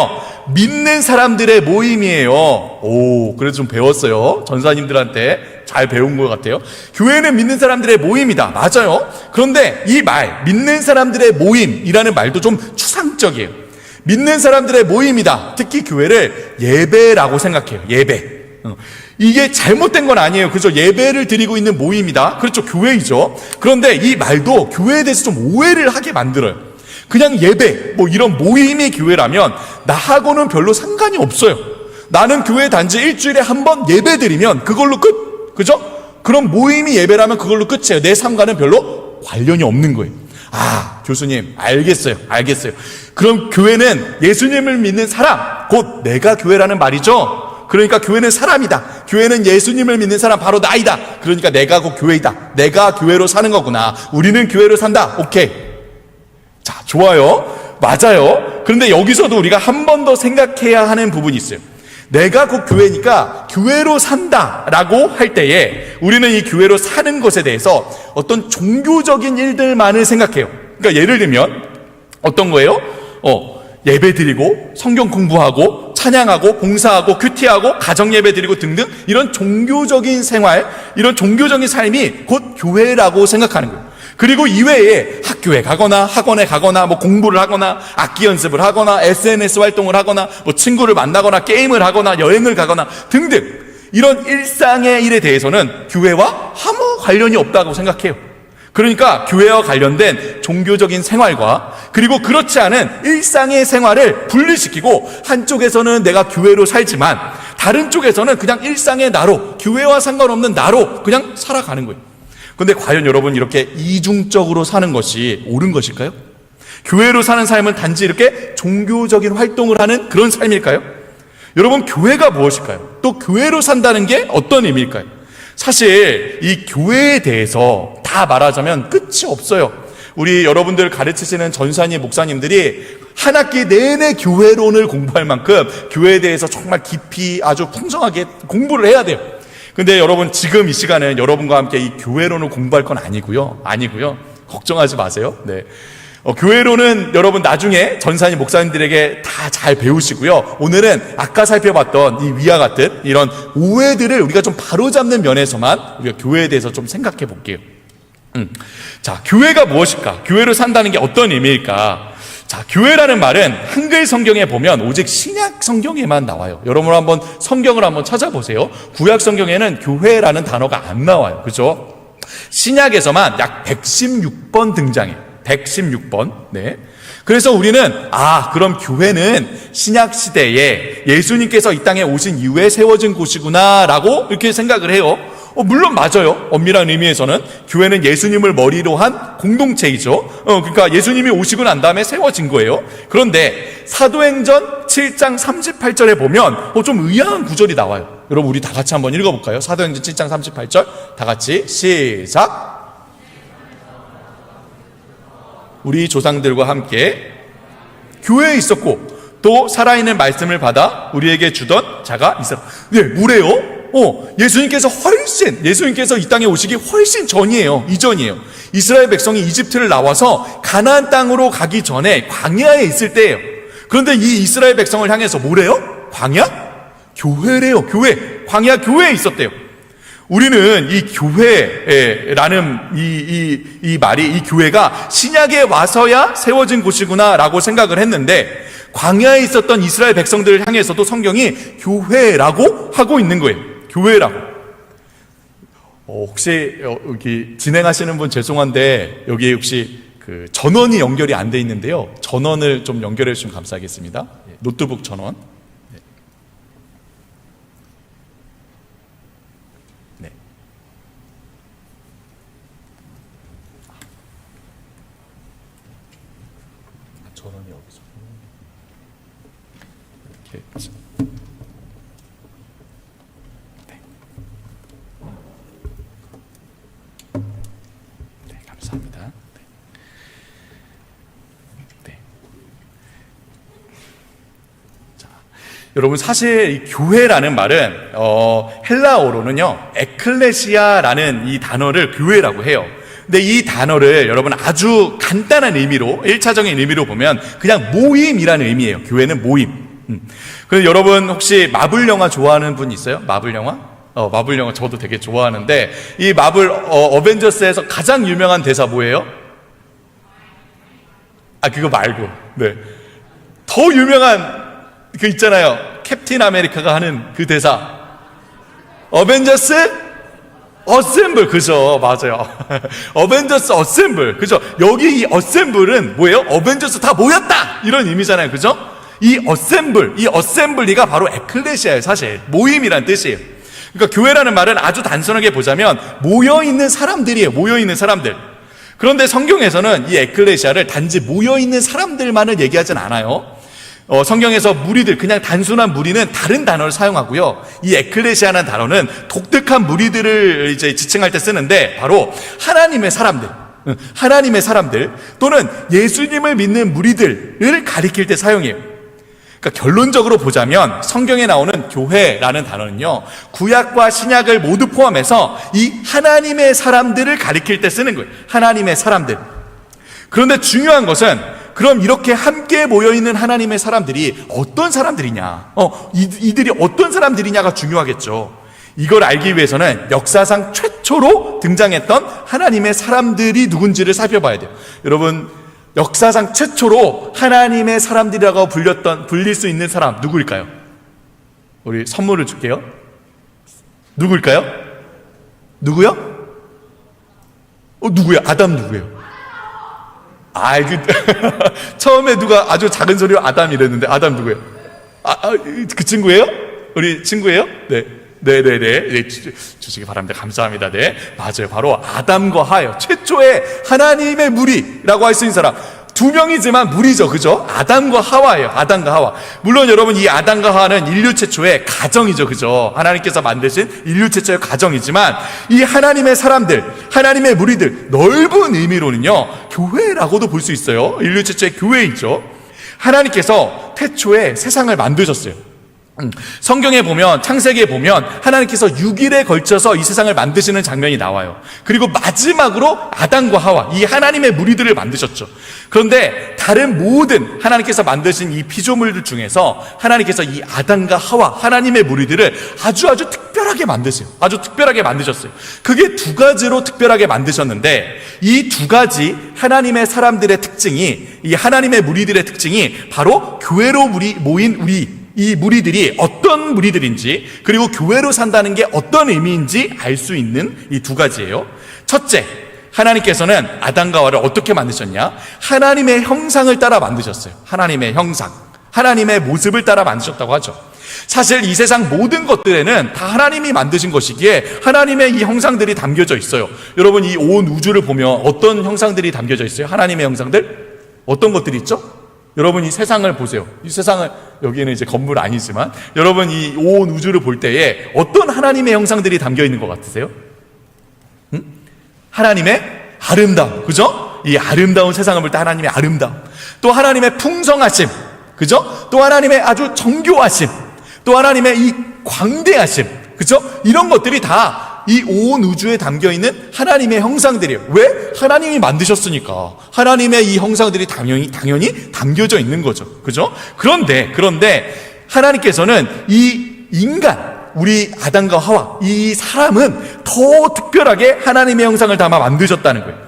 [SPEAKER 2] 믿는 사람들의 모임이에요. 그래도 좀 배웠어요. 전사님들한테. 잘 배운 것 같아요. 교회는 믿는 사람들의 모임이다. 맞아요. 그런데 이 말, 믿는 사람들의 모임이라는 말도 좀 추상적이에요. 믿는 사람들의 모임이다. 특히 교회를 예배라고 생각해요. 예배. 이게 잘못된 건 아니에요. 그죠? 예배를 드리고 있는 모임이다. 그렇죠. 교회이죠. 그런데 이 말도 교회에 대해서 좀 오해를 하게 만들어요. 그냥 예배, 뭐 이런 모임이 교회라면 나하고는 별로 상관이 없어요. 나는 교회 단지 일주일에 한 번 예배 드리면 그걸로 끝. 그죠? 그럼 모임이 예배라면 그걸로 끝이에요. 내 삶과는 별로 관련이 없는 거예요. 아, 교수님, 알겠어요. 그럼 교회는 예수님을 믿는 사람, 곧 내가 교회라는 말이죠. 그러니까 교회는 사람이다. 교회는 예수님을 믿는 사람, 바로 나이다. 그러니까 내가 곧 교회이다. 내가 교회로 사는 거구나. 우리는 교회로 산다. 오케이. 자, 좋아요. 맞아요. 그런데 여기서도 우리가 한 번 더 생각해야 하는 부분이 있어요. 내가 곧 교회니까 교회로 산다라고 할 때에 우리는 이 교회로 사는 것에 대해서 어떤 종교적인 일들만을 생각해요. 그러니까 예를 들면 어떤 거예요? 예배 드리고 성경 공부하고 찬양하고 봉사하고 큐티하고 가정 예배 드리고 등등 이런 종교적인 생활, 이런 종교적인 삶이 곧 교회라고 생각하는 거예요. 그리고 이외에 학교에 가거나 학원에 가거나 뭐 공부를 하거나 악기 연습을 하거나 SNS 활동을 하거나 뭐 친구를 만나거나 게임을 하거나 여행을 가거나 등등 이런 일상의 일에 대해서는 교회와 아무 관련이 없다고 생각해요. 그러니까 교회와 관련된 종교적인 생활과 그리고 그렇지 않은 일상의 생활을 분리시키고 한쪽에서는 내가 교회로 살지만 다른 쪽에서는 그냥 일상의 나로, 교회와 상관없는 나로 그냥 살아가는 거예요. 근데 과연 여러분 이렇게 이중적으로 사는 것이 옳은 것일까요? 교회로 사는 삶은 단지 이렇게 종교적인 활동을 하는 그런 삶일까요? 여러분, 교회가 무엇일까요? 또 교회로 산다는 게 어떤 의미일까요? 사실 이 교회에 대해서 다 말하자면 끝이 없어요. 우리 여러분들 가르치시는 전사님, 목사님들이 한 학기 내내 교회론을 공부할 만큼 교회에 대해서 정말 깊이 아주 풍성하게 공부를 해야 돼요. 근데 여러분, 지금 이 시간은 여러분과 함께 이 교회론을 공부할 건 아니고요. 걱정하지 마세요. 네. 교회론은 여러분 나중에 전사님, 목사님들에게 다 잘 배우시고요. 오늘은 아까 살펴봤던 이 위와 같은 이런 오해들을 우리가 좀 바로잡는 면에서만 우리가 교회에 대해서 좀 생각해 볼게요. 자, 교회가 무엇일까? 교회로 산다는 게 어떤 의미일까? 자, 교회라는 말은 한글 성경에 보면 오직 신약 성경에만 나와요. 여러분 한번 성경을 한번 찾아보세요. 구약 성경에는 교회라는 단어가 안 나와요. 그죠? 신약에서만 약 116번 등장해요. 116번. 네. 그래서 우리는 그럼 교회는 신약 시대에 예수님께서 이 땅에 오신 이후에 세워진 곳이구나라고 이렇게 생각을 해요. 물론 맞아요. 엄밀한 의미에서는 교회는 예수님을 머리로 한 공동체이죠. 그러니까 예수님이 오시고 난 다음에 세워진 거예요. 그런데 사도행전 7장 38절에 보면 좀 의아한 구절이 나와요. 여러분, 우리 다 같이 한번 읽어볼까요? 사도행전 7장 38절 다 같이 시작. 우리 조상들과 함께 교회에 있었고 또 살아있는 말씀을 받아 우리에게 주던 자가 있었다. 네, 뭐래요? 예수님께서 이 땅에 오시기 훨씬 전이에요. 이전이에요. 이스라엘 백성이 이집트를 나와서 가나안 땅으로 가기 전에 광야에 있을 때예요. 그런데 이 이스라엘 백성을 향해서 뭐래요? 광야? 교회래요. 교회. 광야 교회에 있었대요. 우리는 이 교회라는 이 말이, 이 교회가 신약에 와서야 세워진 곳이구나라고 생각을 했는데, 광야에 있었던 이스라엘 백성들을 향해서도 성경이 교회라고 하고 있는 거예요. 교회라고. 혹시 여기 진행하시는 분 죄송한데 여기 혹시 그 전원이 연결이 안 돼 있는데요. 전원을 좀 연결해 주시면 감사하겠습니다. 노트북 전원. 네. 전원이 여기서 이렇게. 감사합니다. 네. 자, 여러분, 사실 이 교회라는 말은 헬라어로는요 에클레시아라는 이 단어를 교회라고 해요. 근데 이 단어를 여러분 아주 간단한 의미로, 1차적인 의미로 보면 그냥 모임이라는 의미예요. 교회는 모임. 그래서 여러분 혹시 마블 영화 좋아하는 분 있어요? 마블 영화? 마블 영화 저도 되게 좋아하는데, 이 마블 어벤져스에서 가장 유명한 대사 뭐예요? 그거 말고, 네. 더 유명한 그 있잖아요. 캡틴 아메리카가 하는 그 대사. 어벤져스 어셈블. 그죠? 맞아요. 어벤져스 어셈블. 그죠? 여기 이 어셈블은 뭐예요? 어벤져스 다 모였다! 이런 의미잖아요. 그죠? 이 어셈블리가 바로 에클레시아예요. 사실 모임이란 뜻이에요. 그러니까 교회라는 말은 아주 단순하게 보자면 모여있는 사람들이에요. 모여있는 사람들. 그런데 성경에서는 이 에클레시아를 단지 모여있는 사람들만을 얘기하진 않아요. 성경에서 무리들, 그냥 단순한 무리는 다른 단어를 사용하고요. 이 에클레시아라는 단어는 독특한 무리들을 이제 지칭할 때 쓰는데, 바로 하나님의 사람들 또는 예수님을 믿는 무리들을 가리킬 때 사용해요. 그러니까 결론적으로 보자면 성경에 나오는 교회라는 단어는요, 구약과 신약을 모두 포함해서 이 하나님의 사람들을 가리킬 때 쓰는 거예요. 하나님의 사람들. 그런데 중요한 것은, 그럼 이렇게 함께 모여있는 하나님의 사람들이 어떤 사람들이냐, 이들이 어떤 사람들이냐가 중요하겠죠. 이걸 알기 위해서는 역사상 최초로 등장했던 하나님의 사람들이 누군지를 살펴봐야 돼요. 여러분, 역사상 최초로 하나님의 사람들이라고 불릴 수 있는 사람 누구일까요? 우리 선물을 줄게요. 누구일까요? 누구요? 누구야? 아담 누구예요? 처음에 누가 아주 작은 소리로 아담 이랬는데, 아담 누구예요? 그 친구예요? 우리 친구예요? 네. 네네네. 주시기 바랍니다. 감사합니다. 네. 맞아요. 바로 아담과 하예요. 최초의 하나님의 무리라고 할 수 있는 사람. 두 명이지만 무리죠. 그죠? 아담과 하와예요. 아담과 하와. 물론 여러분, 이 아담과 하와는 인류 최초의 가정이죠. 그죠? 하나님께서 만드신 인류 최초의 가정이지만, 이 하나님의 사람들, 하나님의 무리들, 넓은 의미로는요, 교회라고도 볼 수 있어요. 인류 최초의 교회이죠. 하나님께서 태초에 세상을 만드셨어요. 성경에 보면, 창세기에 보면 하나님께서 6일에 걸쳐서 이 세상을 만드시는 장면이 나와요. 그리고 마지막으로 아담과 하와, 이 하나님의 무리들을 만드셨죠. 그런데 다른 모든 하나님께서 만드신 이 피조물들 중에서 하나님께서 이 아담과 하와, 하나님의 무리들을 아주 특별하게 만드세요. 아주 특별하게 만드셨어요. 그게 두 가지로 특별하게 만드셨는데, 이 두 가지 하나님의 사람들의 특징이, 이 하나님의 무리들의 특징이 바로 교회로 모인 이 무리들이 어떤 무리들인지, 그리고 교회로 산다는 게 어떤 의미인지 알 수 있는 이 두 가지예요. 첫째, 하나님께서는 아담과 하와를 어떻게 만드셨냐? 하나님의 형상을 따라 만드셨어요. 하나님의 형상, 하나님의 모습을 따라 만드셨다고 하죠. 사실 이 세상 모든 것들에는 다 하나님이 만드신 것이기에 하나님의 이 형상들이 담겨져 있어요. 여러분, 이 온 우주를 보면 어떤 형상들이 담겨져 있어요? 하나님의 형상들? 어떤 것들이 있죠? 여러분, 이 세상을 보세요. 이 세상을, 여기는 이제 건물 아니지만, 여러분 이 온 우주를 볼 때에 어떤 하나님의 형상들이 담겨 있는 것 같으세요? 하나님의 아름다움, 그죠? 이 아름다운 세상을 볼 때 하나님의 아름다움, 또 하나님의 풍성하심, 그죠? 또 하나님의 아주 정교하심, 또 하나님의 이 광대하심, 그죠? 이런 것들이 다 이 온 우주에 담겨있는 하나님의 형상들이에요. 왜? 하나님이 만드셨으니까 하나님의 이 형상들이 당연히 담겨져 있는 거죠. 그죠? 그런데 하나님께서는 이 인간, 우리 아담과 하와, 이 사람은 더 특별하게 하나님의 형상을 담아 만드셨다는 거예요.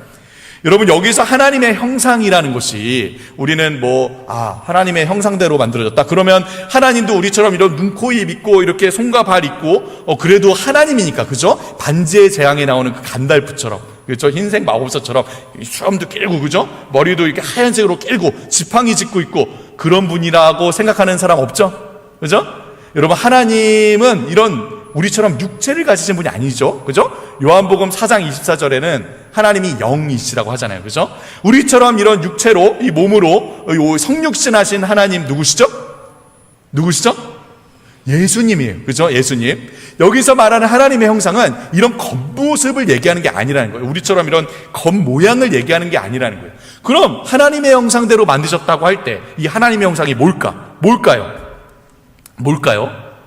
[SPEAKER 2] 여러분, 여기서 하나님의 형상이라는 것이, 우리는 하나님의 형상대로 만들어졌다 그러면 하나님도 우리처럼 이런 눈, 코, 입 있고 이렇게 손과 발 있고 그래도 하나님이니까, 그죠? 반지의 제왕에 나오는 그 간달프처럼, 그렇죠? 흰색 마법사처럼 수염도 길고, 그죠? 머리도 이렇게 하얀색으로 길고 지팡이 짚고 있고 그런 분이라고 생각하는 사람 없죠? 그죠? 여러분, 하나님은 이런 우리처럼 육체를 가지신 분이 아니죠. 그죠? 요한복음 4장 24절에는 하나님이 영이시라고 하잖아요. 그죠? 우리처럼 이런 육체로, 이 몸으로 성육신 하신 하나님 누구시죠? 예수님이에요. 그죠? 예수님. 여기서 말하는 하나님의 형상은 이런 겉모습을 얘기하는 게 아니라는 거예요. 우리처럼 이런 겉모양을 얘기하는 게 아니라는 거예요. 그럼 하나님의 형상대로 만드셨다고 할 때 이 하나님의 형상이 뭘까요?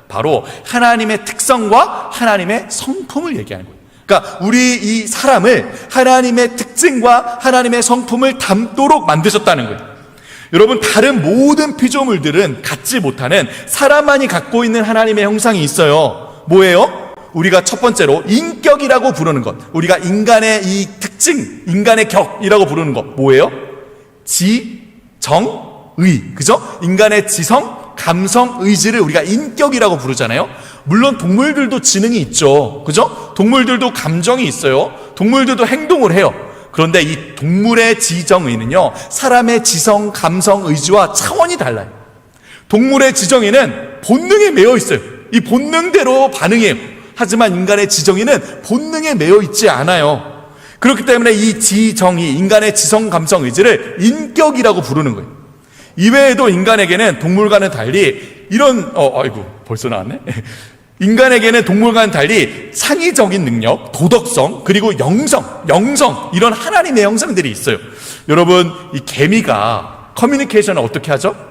[SPEAKER 2] 바로 하나님의 특성과 하나님의 성품을 얘기하는 거예요. 그러니까 우리 이 사람을 하나님의 특징과 하나님의 성품을 담도록 만드셨다는 거예요. 여러분, 다른 모든 피조물들은 갖지 못하는 사람만이 갖고 있는 하나님의 형상이 있어요. 뭐예요? 우리가 첫 번째로 인격이라고 부르는 것, 우리가 인간의 이 특징, 인간의 격이라고 부르는 것 뭐예요? 지, 정, 의. 그죠? 인간의 지성, 감성, 의지를 우리가 인격이라고 부르잖아요. 물론 동물들도 지능이 있죠. 그죠? 동물들도 감정이 있어요. 동물들도 행동을 해요. 그런데 이 동물의 지정의는요, 사람의 지성, 감성, 의지와 차원이 달라요. 동물의 지정의는 본능에 매여 있어요. 이 본능대로 반응해요. 하지만 인간의 지정의는 본능에 매여 있지 않아요. 그렇기 때문에 이 지정의, 인간의 지성, 감성, 의지를 인격이라고 부르는 거예요. 이외에도 인간에게는 동물과는 달리 이런 아이고 벌써 나왔네. 인간에게는 동물과는 달리 창의적인 능력, 도덕성, 그리고 영성 이런 하나님의 형상들이 있어요. 여러분, 이 개미가 커뮤니케이션을 어떻게 하죠?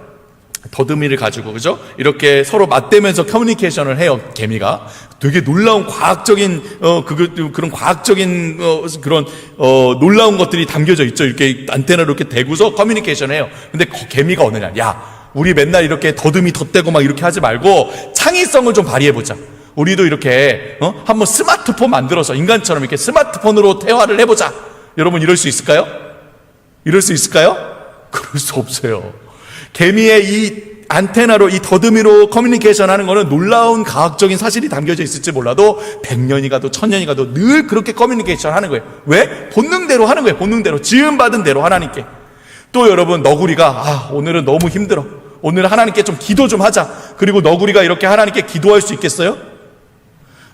[SPEAKER 2] 더듬이를 가지고, 그죠? 이렇게 서로 맞대면서 커뮤니케이션을 해요. 개미가 되게 놀라운 과학적인 그런 과학적인 그런 놀라운 것들이 담겨져 있죠. 이렇게 안테나로 이렇게 대고서 커뮤니케이션을 해요. 근데 개미가 어느냐? 야, 우리 맨날 이렇게 더듬이 덧대고 막 이렇게 하지 말고 창의성을 좀 발휘해보자. 우리도 이렇게 한번 스마트폰 만들어서 인간처럼 이렇게 스마트폰으로 대화를 해보자. 여러분, 이럴 수 있을까요? 이럴 수 있을까요? 그럴 수 없어요. 개미의 이 안테나로, 이 더듬이로 커뮤니케이션 하는 거는 놀라운 과학적인 사실이 담겨져 있을지 몰라도 100년이 가도 1000년이 가도 늘 그렇게 커뮤니케이션 하는 거예요. 왜? 본능대로 하는 거예요. 본능대로, 지음받은 대로 하나님께. 또 여러분, 너구리가 오늘은 너무 힘들어, 오늘 하나님께 좀 기도 좀 하자. 그리고 너구리가 이렇게 하나님께 기도할 수 있겠어요?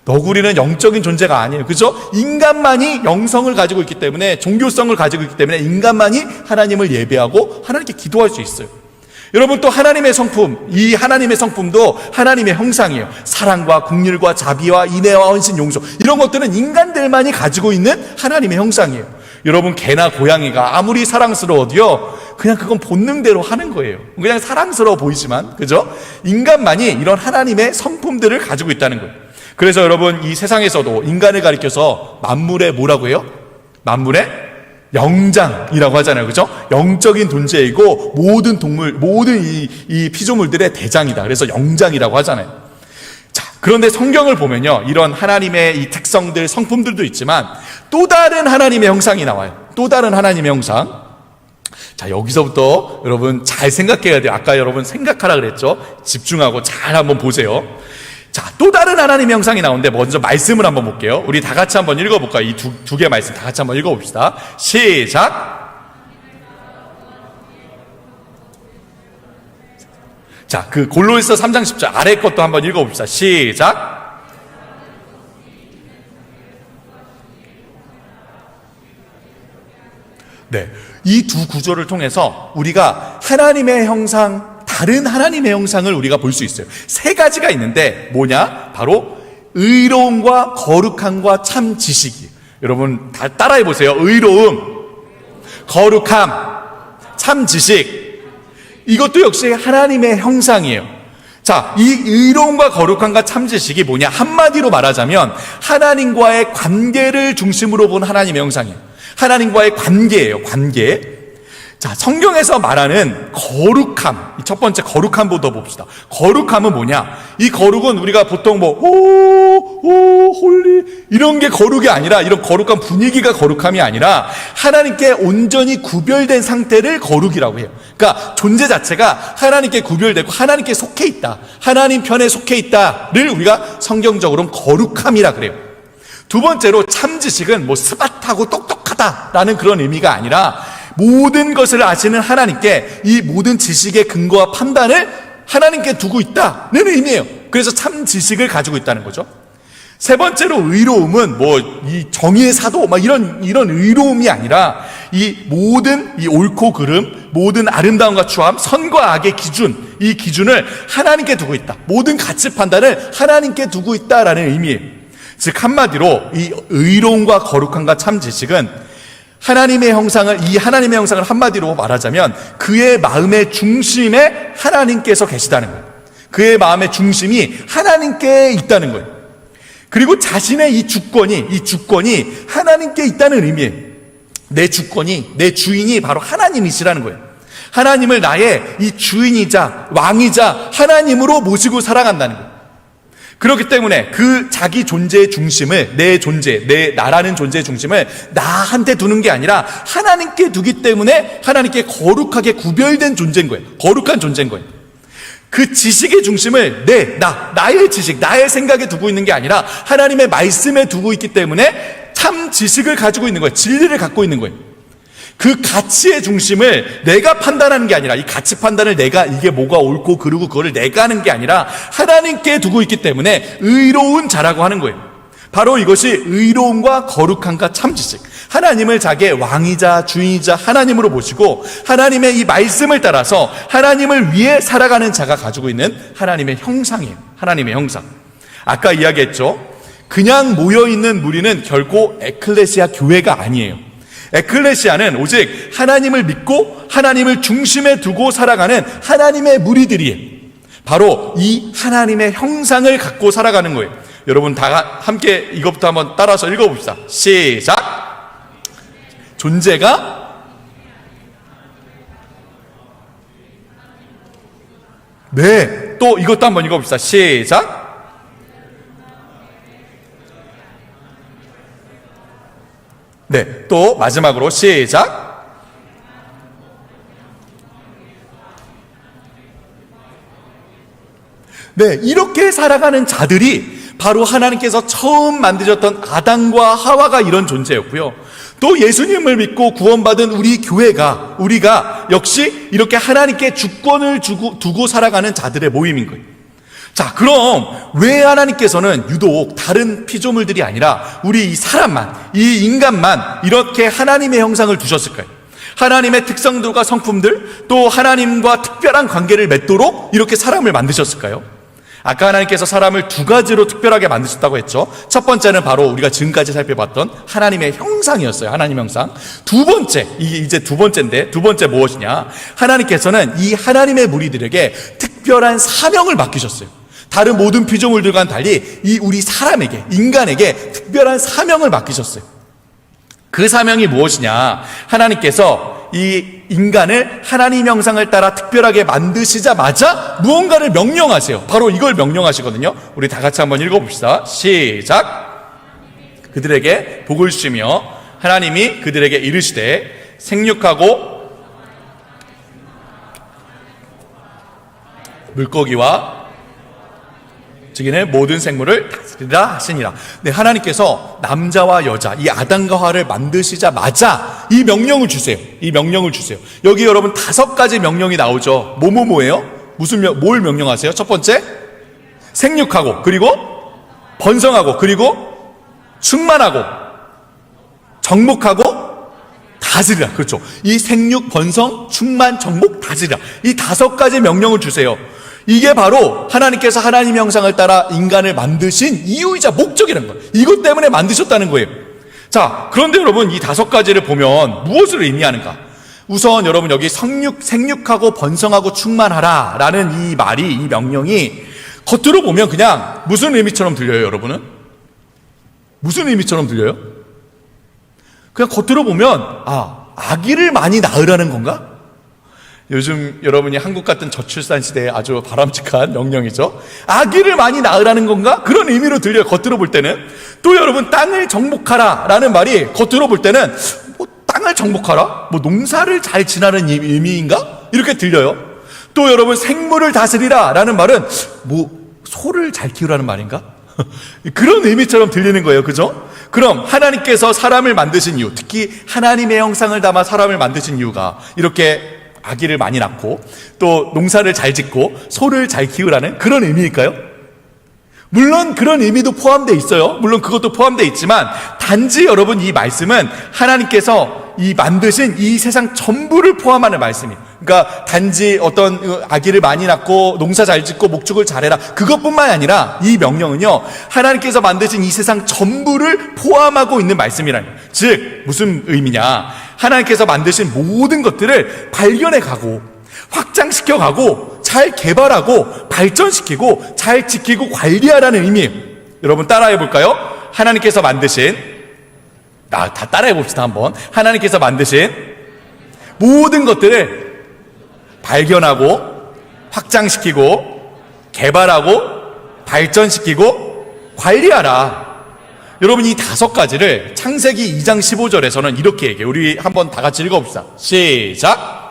[SPEAKER 2] 너구리는 영적인 존재가 아니에요. 그죠? 인간만이 영성을 가지고 있기 때문에, 종교성을 가지고 있기 때문에 인간만이 하나님을 예배하고 하나님께 기도할 수 있어요. 여러분, 또 하나님의 성품, 이 하나님의 성품도 하나님의 형상이에요. 사랑과 긍휼과 자비와 인애와 헌신, 용서, 이런 것들은 인간들만이 가지고 있는 하나님의 형상이에요. 여러분, 개나 고양이가 아무리 사랑스러워도요, 그냥 그건 본능대로 하는 거예요. 그냥 사랑스러워 보이지만, 그죠? 인간만이 이런 하나님의 성품들을 가지고 있다는 거예요. 그래서 여러분, 이 세상에서도 인간을 가리켜서 만물의 뭐라고 해요? 만물의 영장이라고 하잖아요. 그죠? 영적인 존재이고 모든 동물, 모든 이 피조물들의 대장이다. 그래서 영장이라고 하잖아요. 자, 그런데 성경을 보면요, 이런 하나님의 이 특성들, 성품들도 있지만 또 다른 하나님의 형상이 나와요. 또 다른 하나님의 형상. 자, 여기서부터 여러분 잘 생각해야 돼요. 아까 여러분 생각하라 그랬죠? 집중하고 잘 한번 보세요. 자, 또 다른 하나님의 형상이 나오는데 먼저 말씀을 한번 볼게요. 우리 다 같이 한번 읽어볼까요? 이 두 개 말씀 다 같이 한번 읽어봅시다. 시작. 자, 그 골로새서 3장 10절 아래 것도 한번 읽어봅시다. 시작. 네, 이 두 구절을 통해서 우리가 하나님의 형상, 다른 하나님의 형상을 우리가 볼 수 있어요. 세 가지가 있는데 뭐냐? 바로 의로움과 거룩함과 참 지식이에요. 여러분 다 따라해 보세요. 의로움, 거룩함, 참 지식. 이것도 역시 하나님의 형상이에요. 자, 이 의로움과 거룩함과 참 지식이 뭐냐? 한마디로 말하자면 하나님과의 관계를 중심으로 본 하나님의 형상이에요. 하나님과의 관계예요. 관계. 자, 성경에서 말하는 거룩함, 첫 번째 거룩함부터 봅시다. 거룩함은 뭐냐? 이 거룩은 우리가 보통 홀리 이런 게 거룩이 아니라, 이런 거룩한 분위기가 거룩함이 아니라 하나님께 온전히 구별된 상태를 거룩이라고 해요. 그러니까 존재 자체가 하나님께 구별되고 하나님께 속해 있다, 하나님 편에 속해 있다를 우리가 성경적으로는 거룩함이라 그래요. 두 번째로 참 지식은 스마트하고 똑똑하다라는 그런 의미가 아니라 모든 것을 아시는 하나님께 이 모든 지식의 근거와 판단을 하나님께 두고 있다는 의미예요. 그래서 참 지식을 가지고 있다는 거죠. 세 번째로 의로움은 이 정의의 사도 이런 의로움이 아니라 이 모든 이 옳고 그름, 모든 아름다움과 추함, 선과 악의 기준, 이 기준을 하나님께 두고 있다. 모든 가치 판단을 하나님께 두고 있다라는 의미예요. 즉 한마디로 이 의로움과 거룩함과 참 지식은 하나님의 형상을, 이 하나님의 형상을 한마디로 말하자면 그의 마음의 중심에 하나님께서 계시다는 거예요. 그의 마음의 중심이 하나님께 있다는 거예요. 그리고 자신의 이 주권이 하나님께 있다는 의미예요. 내 주권이, 내 주인이 바로 하나님이시라는 거예요. 하나님을 나의 이 주인이자 왕이자 하나님으로 모시고 살아간다는 거예요. 그렇기 때문에 그 자기 존재의 중심을, 내 존재, 내 나라는 존재의 중심을 나한테 두는 게 아니라 하나님께 두기 때문에 하나님께 거룩하게 구별된 존재인 거예요. 거룩한 존재인 거예요. 그 지식의 중심을 나의 지식, 나의 생각에 두고 있는 게 아니라 하나님의 말씀에 두고 있기 때문에 참 지식을 가지고 있는 거예요. 진리를 갖고 있는 거예요. 그 가치의 중심을 내가 판단하는 게 아니라, 이 가치 판단을 내가 이게 뭐가 옳고 그르고 그거를 내가 하는 게 아니라 하나님께 두고 있기 때문에 의로운 자라고 하는 거예요. 바로 이것이 의로움과 거룩함과 참지식, 하나님을 자기의 왕이자 주인이자 하나님으로 모시고 하나님의 이 말씀을 따라서 하나님을 위해 살아가는 자가 가지고 있는 하나님의 형상이에요. 하나님의 형상. 아까 이야기했죠. 그냥 모여있는 무리는 결코 에클레시아 교회가 아니에요. 에클레시아는 오직 하나님을 믿고 하나님을 중심에 두고 살아가는 하나님의 무리들이에요. 바로 이 하나님의 형상을 갖고 살아가는 거예요. 여러분 다 함께 이것부터 한번 따라서 읽어봅시다. 시작. 존재가 또 이것도 한번 읽어봅시다. 시작. 또 마지막으로 시작. 이렇게 살아가는 자들이 바로 하나님께서 처음 만드셨던 아담과 하와가 이런 존재였고요. 또 예수님을 믿고 구원받은 우리 교회가, 우리가 역시 이렇게 하나님께 주권을 두고 살아가는 자들의 모임인 거예요. 자, 그럼 왜 하나님께서는 유독 다른 피조물들이 아니라 우리 이 사람만, 이 인간만 이렇게 하나님의 형상을 두셨을까요? 하나님의 특성들과 성품들, 또 하나님과 특별한 관계를 맺도록 이렇게 사람을 만드셨을까요? 아까 하나님께서 사람을 두 가지로 특별하게 만드셨다고 했죠. 첫 번째는 바로 우리가 지금까지 살펴봤던 하나님의 형상이었어요. 하나님 형상. 두 번째, 이제 두 번째인데, 두 번째 무엇이냐? 하나님께서는 이 하나님의 무리들에게 특별한 사명을 맡기셨어요. 다른 모든 피조물들과는 달리 이 우리 사람에게, 인간에게 특별한 사명을 맡기셨어요. 그 사명이 무엇이냐? 하나님께서 이 인간을 하나님 형상을 따라 특별하게 만드시자마자 무언가를 명령하세요. 바로 이걸 명령하시거든요. 우리 다 같이 한번 읽어봅시다. 시작. 그들에게 복을 주시며 하나님이 그들에게 이르시되 생육하고 물고기와 즉위는 모든 생물을 다스리라 하시니라. 하나님께서 남자와 여자, 이 아담과 하와를 만드시자마자 이 명령을 주세요. 이 명령을 주세요. 여기 여러분 5가지 명령이 나오죠. 뭐예요? 뭘 명령하세요? 첫 번째, 생육하고, 그리고 번성하고, 그리고 충만하고, 정복하고, 다스리라. 그렇죠. 이 생육, 번성, 충만, 정복, 다스리라. 이 5가지 명령을 주세요. 이게 바로 하나님께서 하나님 형상을 따라 인간을 만드신 이유이자 목적이라는 거예요. 이것 때문에 만드셨다는 거예요. 자, 그런데 여러분 이 5가지를 보면 무엇을 의미하는가? 우선 여러분 여기 생육하고 번성하고 충만하라 라는 이 말이, 이 명령이 겉으로 보면 그냥 무슨 의미처럼 들려요, 여러분은? 무슨 의미처럼 들려요? 그냥 겉으로 보면 아기를 많이 낳으라는 건가? 요즘 여러분이 한국 같은 저출산 시대에 아주 바람직한 명령이죠. 아기를 많이 낳으라는 건가? 그런 의미로 들려요, 겉으로 볼 때는. 또 여러분 땅을 정복하라 라는 말이 겉으로 볼 때는 땅을 정복하라? 농사를 잘 지나는 의미인가? 이렇게 들려요. 또 여러분 생물을 다스리라 라는 말은 소를 잘 키우라는 말인가? 그런 의미처럼 들리는 거예요. 그죠? 그럼 하나님께서 사람을 만드신 이유, 특히 하나님의 형상을 담아 사람을 만드신 이유가 이렇게 아기를 많이 낳고 또 농사를 잘 짓고 소를 잘 키우라는 그런 의미일까요? 물론 그런 의미도 포함되어 있어요. 물론 그것도 포함되어 있지만 단지 여러분 이 말씀은 하나님께서 이 만드신 이 세상 전부를 포함하는 말씀이에요. 그러니까 단지 어떤 아기를 많이 낳고 농사 잘 짓고 목축을 잘해라 그것뿐만 아니라 이 명령은요 하나님께서 만드신 이 세상 전부를 포함하고 있는 말씀이라는 거예요. 즉 무슨 의미냐, 하나님께서 만드신 모든 것들을 발견해 가고 확장시켜 가고 잘 개발하고 발전시키고 잘 지키고 관리하라는 의미예요. 여러분 따라해 볼까요? 하나님께서 만드신, 다 따라해 봅시다 한번. 하나님께서 만드신 모든 것들을 발견하고 확장시키고 개발하고 발전시키고 관리하라. 여러분, 이 5가지를 창세기 2장 15절에서는 이렇게 얘기해요. 우리 한번 다 같이 읽어봅시다. 시작.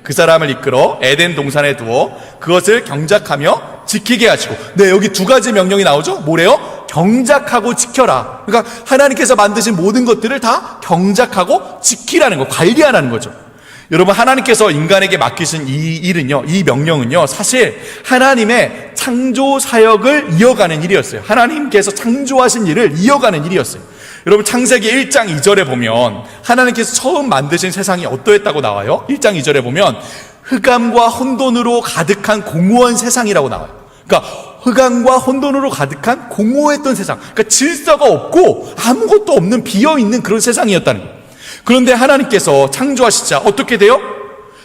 [SPEAKER 2] 그 사람을 이끌어 에덴 동산에 두어 그것을 경작하며 지키게 하시고. 네, 여기 2가지 명령이 나오죠. 뭐래요? 경작하고 지켜라. 그러니까 하나님께서 만드신 모든 것들을 다 경작하고 지키라는 거, 관리하라는 거죠. 여러분, 하나님께서 인간에게 맡기신 이 일은요, 이 명령은요, 사실 하나님의 창조 사역을 이어가는 일이었어요. 하나님께서 창조하신 일을 이어가는 일이었어요. 여러분, 창세기 1장 2절에 보면 하나님께서 처음 만드신 세상이 어떠했다고 나와요? 1장 2절에 보면 흑암과 혼돈으로 가득한 공허한 세상이라고 나와요. 그러니까 흑암과 혼돈으로 가득한 공허했던 세상, 그러니까 질서가 없고 아무것도 없는 비어있는 그런 세상이었다는 거예요. 그런데 하나님께서 창조하시자 어떻게 돼요?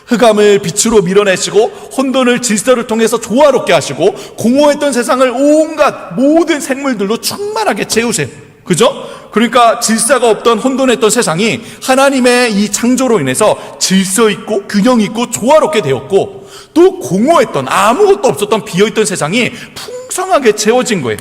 [SPEAKER 2] 흑암을 빛으로 밀어내시고 혼돈을 질서를 통해서 조화롭게 하시고 공허했던 세상을 온갖 모든 생물들로 충만하게 채우세요. 그죠? 그러니까 질서가 없던 혼돈했던 세상이 하나님의 이 창조로 인해서 질서 있고 균형 있고 조화롭게 되었고, 또 공허했던 아무것도 없었던 비어있던 세상이 풍성하게 채워진 거예요.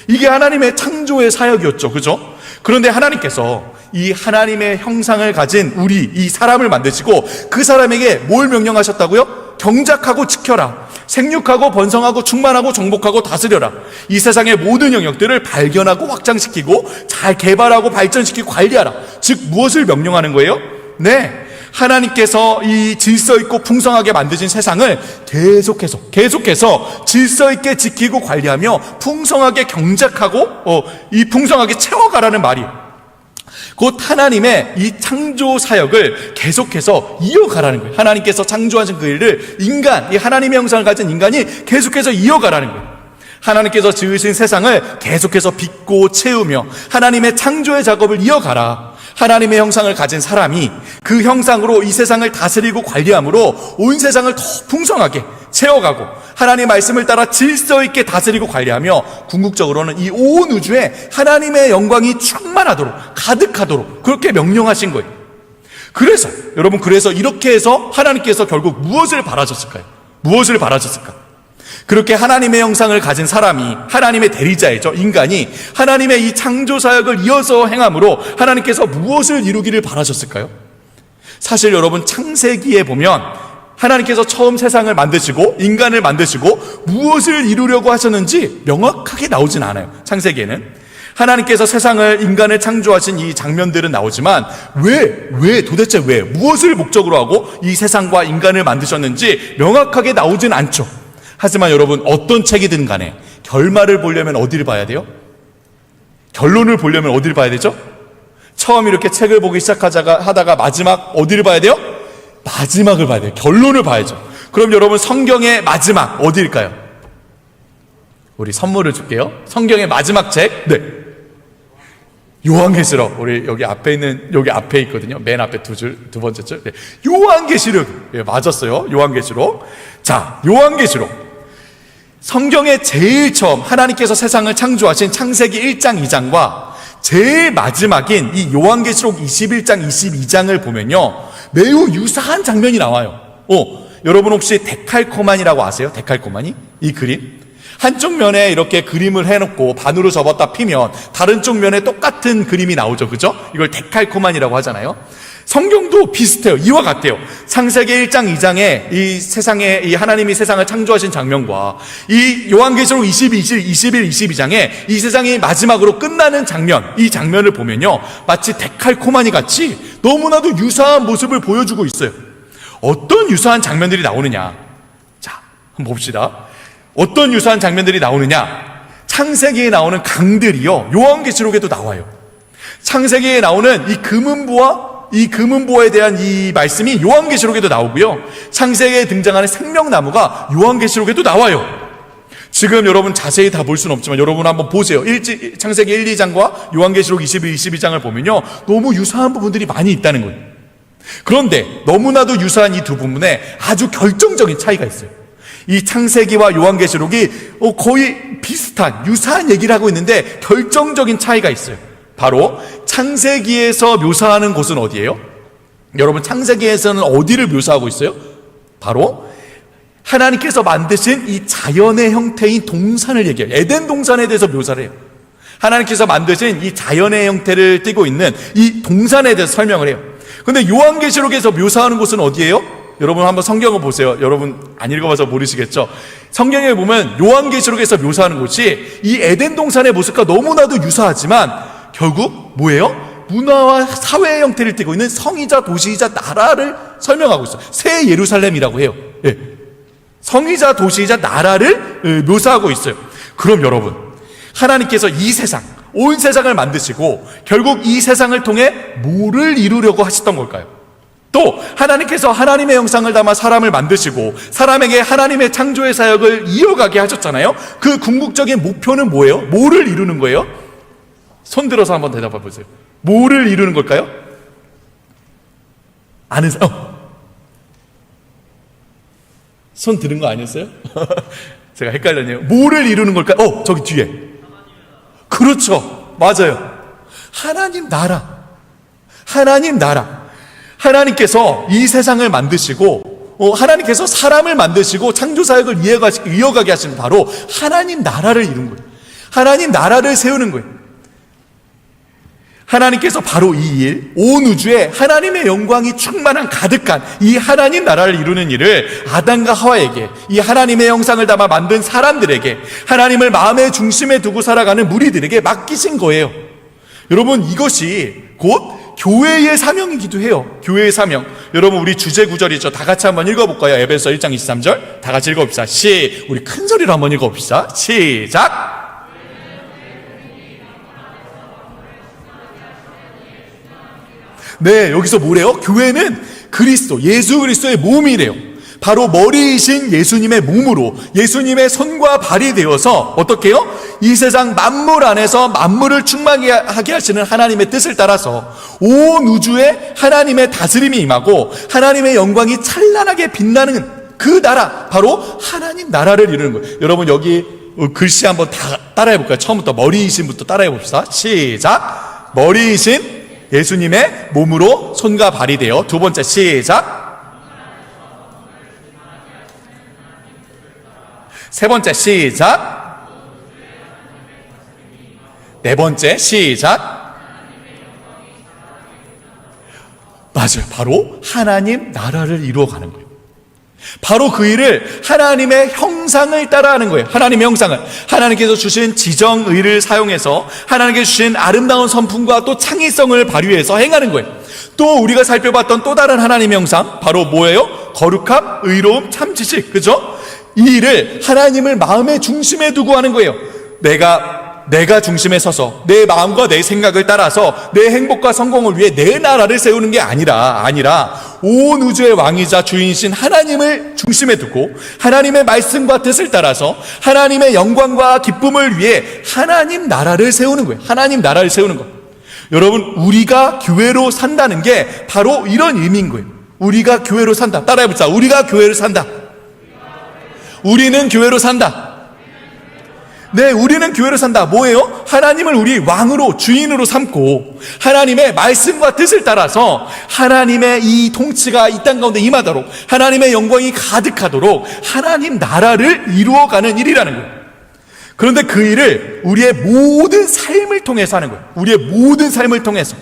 [SPEAKER 2] 이게 하나님의 창조의 사역이었죠. 그죠? 그런데 하나님께서 이 하나님의 형상을 가진 우리 이 사람을 만드시고 그 사람에게 뭘 명령하셨다고요? 경작하고 지켜라. 생육하고 번성하고 충만하고 정복하고 다스려라. 이 세상의 모든 영역들을 발견하고 확장시키고 잘 개발하고 발전시키고 관리하라. 즉 무엇을 명령하는 거예요? 네, 하나님께서 이 질서 있고 풍성하게 만드신 세상을 계속해서 질서 있게 지키고 관리하며 풍성하게 경작하고 이 풍성하게 채워가라는 말이에요. 곧 하나님의 이 창조 사역을 계속해서 이어가라는 거예요. 하나님께서 창조하신 그 일을 이 하나님의 형상을 가진 인간이 계속해서 이어가라는 거예요. 하나님께서 지으신 세상을 계속해서 빚고 채우며 하나님의 창조의 작업을 이어가라. 하나님의 형상을 가진 사람이 그 형상으로 이 세상을 다스리고 관리함으로 온 세상을 더 풍성하게 채워가고 하나님의 말씀을 따라 질서 있게 다스리고 관리하며 궁극적으로는 이 온 우주에 하나님의 영광이 충만하도록 가득하도록 그렇게 명령하신 거예요. 그래서 여러분, 이렇게 해서 하나님께서 결국 무엇을 바라셨을까요? 무엇을 바라셨을까? 그렇게 하나님의 형상을 가진 사람이 하나님의 대리자이죠. 인간이 하나님의 이 창조 사역을 이어서 행함으로 하나님께서 무엇을 이루기를 바라셨을까요? 사실 여러분, 창세기에 보면 하나님께서 처음 세상을 만드시고 인간을 만드시고 무엇을 이루려고 하셨는지 명확하게 나오진 않아요. 창세기에는 하나님께서 세상을 인간을 창조하신 이 장면들은 나오지만 도대체 무엇을 목적으로 하고 이 세상과 인간을 만드셨는지 명확하게 나오진 않죠. 하지만 여러분, 어떤 책이든 간에 결말을 보려면 어디를 봐야 돼요? 결론을 보려면 어디를 봐야 되죠? 처음 이렇게 책을 보기 하다가 마지막 어디를 봐야 돼요? 마지막을 봐야 돼요. 결론을 봐야죠. 그럼 여러분, 성경의 마지막 어디일까요? 우리 선물을 줄게요. 성경의 마지막 책, 네, 요한계시록. 우리 여기 앞에 있거든요. 맨 앞에 두 번째 줄. 네. 요한계시록. 네, 맞았어요. 요한계시록. 자, 요한계시록. 성경의 제일 처음 하나님께서 세상을 창조하신 창세기 1장 2장과 제일 마지막인 이 요한계시록 21장 22장을 보면요, 매우 유사한 장면이 나와요. 여러분 혹시 데칼코마니라고 아세요? 데칼코마니? 이 그림? 한쪽 면에 이렇게 그림을 해놓고 반으로 접었다 피면 다른 쪽 면에 똑같은 그림이 나오죠. 그죠? 이걸 데칼코마니라고 하잖아요. 성경도 비슷해요. 이와 같아요. 창세기 1장 2장에 이 세상에 이 하나님이 세상을 창조하신 장면과 이 요한계시록 21, 22장에 이 세상이 마지막으로 끝나는 장면, 이 장면을 보면요, 마치 데칼코마니 같이 너무나도 유사한 모습을 보여주고 있어요. 어떤 유사한 장면들이 나오느냐? 자, 한번 봅시다. 어떤 유사한 장면들이 나오느냐? 창세기에 나오는 강들이요, 요한계시록에도 나와요. 창세기에 나오는 이 금은보화에 대한 이 말씀이 요한계시록에도 나오고요, 창세기에 등장하는 생명나무가 요한계시록에도 나와요. 지금 여러분 자세히 다 볼 수는 없지만 여러분 한번 보세요. 창세기 1, 2장과 요한계시록 21, 22장을 보면요, 너무 유사한 부분들이 많이 있다는 거예요. 그런데 너무나도 유사한 이 두 부분에 아주 결정적인 차이가 있어요. 이 창세기와 요한계시록이 거의 비슷한 유사한 얘기를 하고 있는데 결정적인 차이가 있어요. 바로 창세기에서 묘사하는 곳은 어디예요? 여러분, 창세기에서는 어디를 묘사하고 있어요? 바로 하나님께서 만드신 이 자연의 형태인 동산을 얘기해요. 에덴 동산에 대해서 묘사를 해요. 하나님께서 만드신 이 자연의 형태를 띠고 있는 이 동산에 대해서 설명을 해요. 근데 요한계시록에서 묘사하는 곳은 어디예요? 여러분 한번 성경을 보세요. 여러분 안 읽어봐서 모르시겠죠? 성경에 보면 요한계시록에서 묘사하는 곳이 이 에덴 동산의 모습과 너무나도 유사하지만 결국 뭐예요? 문화와 사회의 형태를 띠고 있는 성이자 도시이자 나라를 설명하고 있어요. 새 예루살렘이라고 해요. 예. 성이자 도시이자 나라를 묘사하고 있어요. 그럼 여러분, 하나님께서 이 세상, 온 세상을 만드시고 결국 이 세상을 통해 뭐를 이루려고 하셨던 걸까요? 또 하나님께서 하나님의 형상을 담아 사람을 만드시고 사람에게 하나님의 창조의 사역을 이어가게 하셨잖아요. 그 궁극적인 목표는 뭐예요? 뭐를 이루는 거예요? 손 들어서 한번 대답해 보세요. 뭐를 이루는 걸까요? 아는 사람? 손 들은 거 아니었어요? 제가 헷갈렸네요. 뭐를 이루는 걸까요? 저기 뒤에. 그렇죠. 맞아요. 하나님 나라. 하나님 나라. 하나님께서 이 세상을 만드시고 하나님께서 사람을 만드시고 창조사역을 이어가게 하시는 바로 하나님 나라를 이룬 거예요. 하나님 나라를 세우는 거예요. 하나님께서 바로 이 일, 온 우주에 하나님의 영광이 충만한 가득한 이 하나님 나라를 이루는 일을 아담과 하와에게, 이 하나님의 형상을 담아 만든 사람들에게, 하나님을 마음의 중심에 두고 살아가는 무리들에게 맡기신 거예요. 여러분, 이것이 곧 교회의 사명이기도 해요. 교회의 사명. 여러분, 우리 주제 구절이죠. 다 같이 한번 읽어볼까요? 에베소 1장 23절. 다 같이 읽어봅시다. 우리 큰 소리로 한번 읽어봅시다. 시작. 네, 여기서 뭐래요? 교회는 그리스도, 예수 그리스도의 몸이래요. 바로 머리이신 예수님의 몸으로 예수님의 손과 발이 되어서 어떻게 해요? 이 세상 만물 안에서 만물을 충만하게 하시는 하나님의 뜻을 따라서 온 우주에 하나님의 다스림이 임하고 하나님의 영광이 찬란하게 빛나는 그 나라, 바로 하나님 나라를 이루는 거예요. 여러분, 여기 글씨 한번 다 따라해 볼까요? 처음부터 머리이신부터 따라해 봅시다. 시작. 머리이신 예수님의 몸으로 손과 발이 되어. 두 번째, 시작. 세 번째, 시작. 네 번째, 시작. 맞아요. 바로 하나님 나라를 이루어가는 거예요. 바로 그 일을 하나님의 형상을 따라하는 거예요. 하나님의 형상을, 하나님께서 주신 지정의를 사용해서 하나님께서 주신 아름다운 선품과 또 창의성을 발휘해서 행하는 거예요. 또 우리가 살펴봤던 또 다른 하나님의 형상, 바로 뭐예요? 거룩함, 의로움, 참지식. 그죠? 이 일을 하나님을 마음의 중심에 두고 하는 거예요. 내가 중심에 서서 내 마음과 내 생각을 따라서 내 행복과 성공을 위해 내 나라를 세우는 게 아니라 온 우주의 왕이자 주인이신 하나님을 중심에 두고 하나님의 말씀과 뜻을 따라서 하나님의 영광과 기쁨을 위해 하나님 나라를 세우는 거예요. 하나님 나라를 세우는 거. 여러분, 우리가 교회로 산다는 게 바로 이런 의미인 거예요. 우리가 교회로 산다. 따라해보자. 우리가 교회로 산다. 우리는 교회로 산다. 네, 우리는 교회로 산다. 뭐예요? 하나님을 우리 왕으로, 주인으로 삼고 하나님의 말씀과 뜻을 따라서 하나님의 이 통치가 이 땅 가운데 임하도록, 하나님의 영광이 가득하도록 하나님 나라를 이루어가는 일이라는 거예요. 그런데 그 일을 우리의 모든 삶을 통해서 하는 거예요. 우리의 모든 삶을 통해서.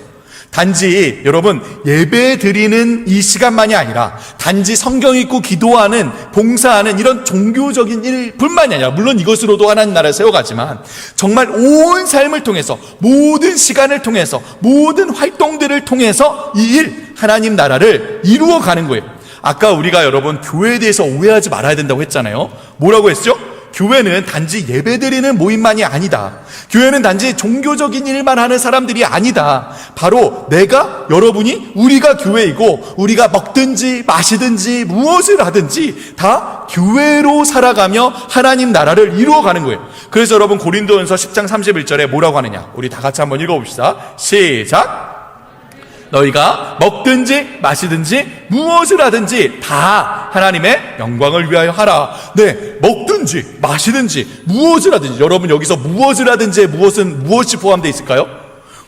[SPEAKER 2] 단지 여러분, 예배 드리는 이 시간만이 아니라 단지 성경 읽고 기도하는, 봉사하는 이런 종교적인 일뿐만이 아니라, 물론 이것으로도 하나님 나라를 세워가지만 정말 온 삶을 통해서, 모든 시간을 통해서, 모든 활동들을 통해서 이 일, 하나님 나라를 이루어가는 거예요. 아까 우리가 여러분 교회에 대해서 오해하지 말아야 된다고 했잖아요. 뭐라고 했죠? 교회는 단지 예배드리는 모임만이 아니다. 교회는 단지 종교적인 일만 하는 사람들이 아니다. 바로 여러분이, 우리가 교회이고 우리가 먹든지 마시든지 무엇을 하든지 다 교회로 살아가며 하나님 나라를 이루어가는 거예요. 그래서 여러분, 고린도전서 10장 31절에 뭐라고 하느냐, 우리 다 같이 한번 읽어봅시다. 시작. 너희가 먹든지 마시든지 무엇을 하든지 다 하나님의 영광을 위하여 하라. 네, 먹든지 마시든지 무엇을 하든지. 여러분, 여기서 무엇을 하든지에 무엇이 포함되어 있을까요?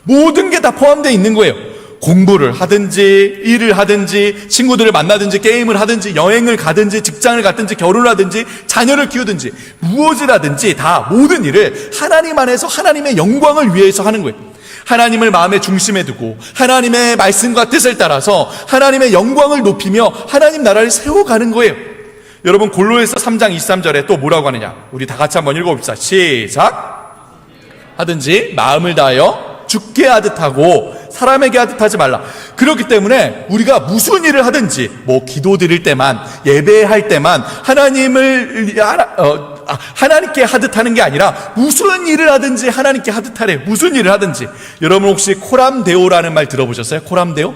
[SPEAKER 2] 모든 게 다 포함되어 있는 거예요. 공부를 하든지 일을 하든지 친구들을 만나든지 게임을 하든지 여행을 가든지 직장을 갔든지 결혼을 하든지 자녀를 키우든지 무엇을 하든지 다 모든 일을 하나님 안에서 하나님의 영광을 위해서 하는 거예요. 하나님을 마음의 중심에 두고 하나님의 말씀과 뜻을 따라서 하나님의 영광을 높이며 하나님 나라를 세워가는 거예요. 여러분 골로새서 3장 23절에 또 뭐라고 하느냐, 우리 다 같이 한번 읽어봅시다. 시작. 하든지 마음을 다하여 주께 하듯 하고 사람에게 하듯 하지 말라. 그렇기 때문에 우리가 무슨 일을 하든지 뭐 기도 드릴 때만, 예배할 때만 하나님께 하듯 하는 게 아니라 무슨 일을 하든지 하나님께 하듯 하래요. 무슨 일을 하든지. 여러분 혹시 코람데오라는 말 들어보셨어요? 코람데오?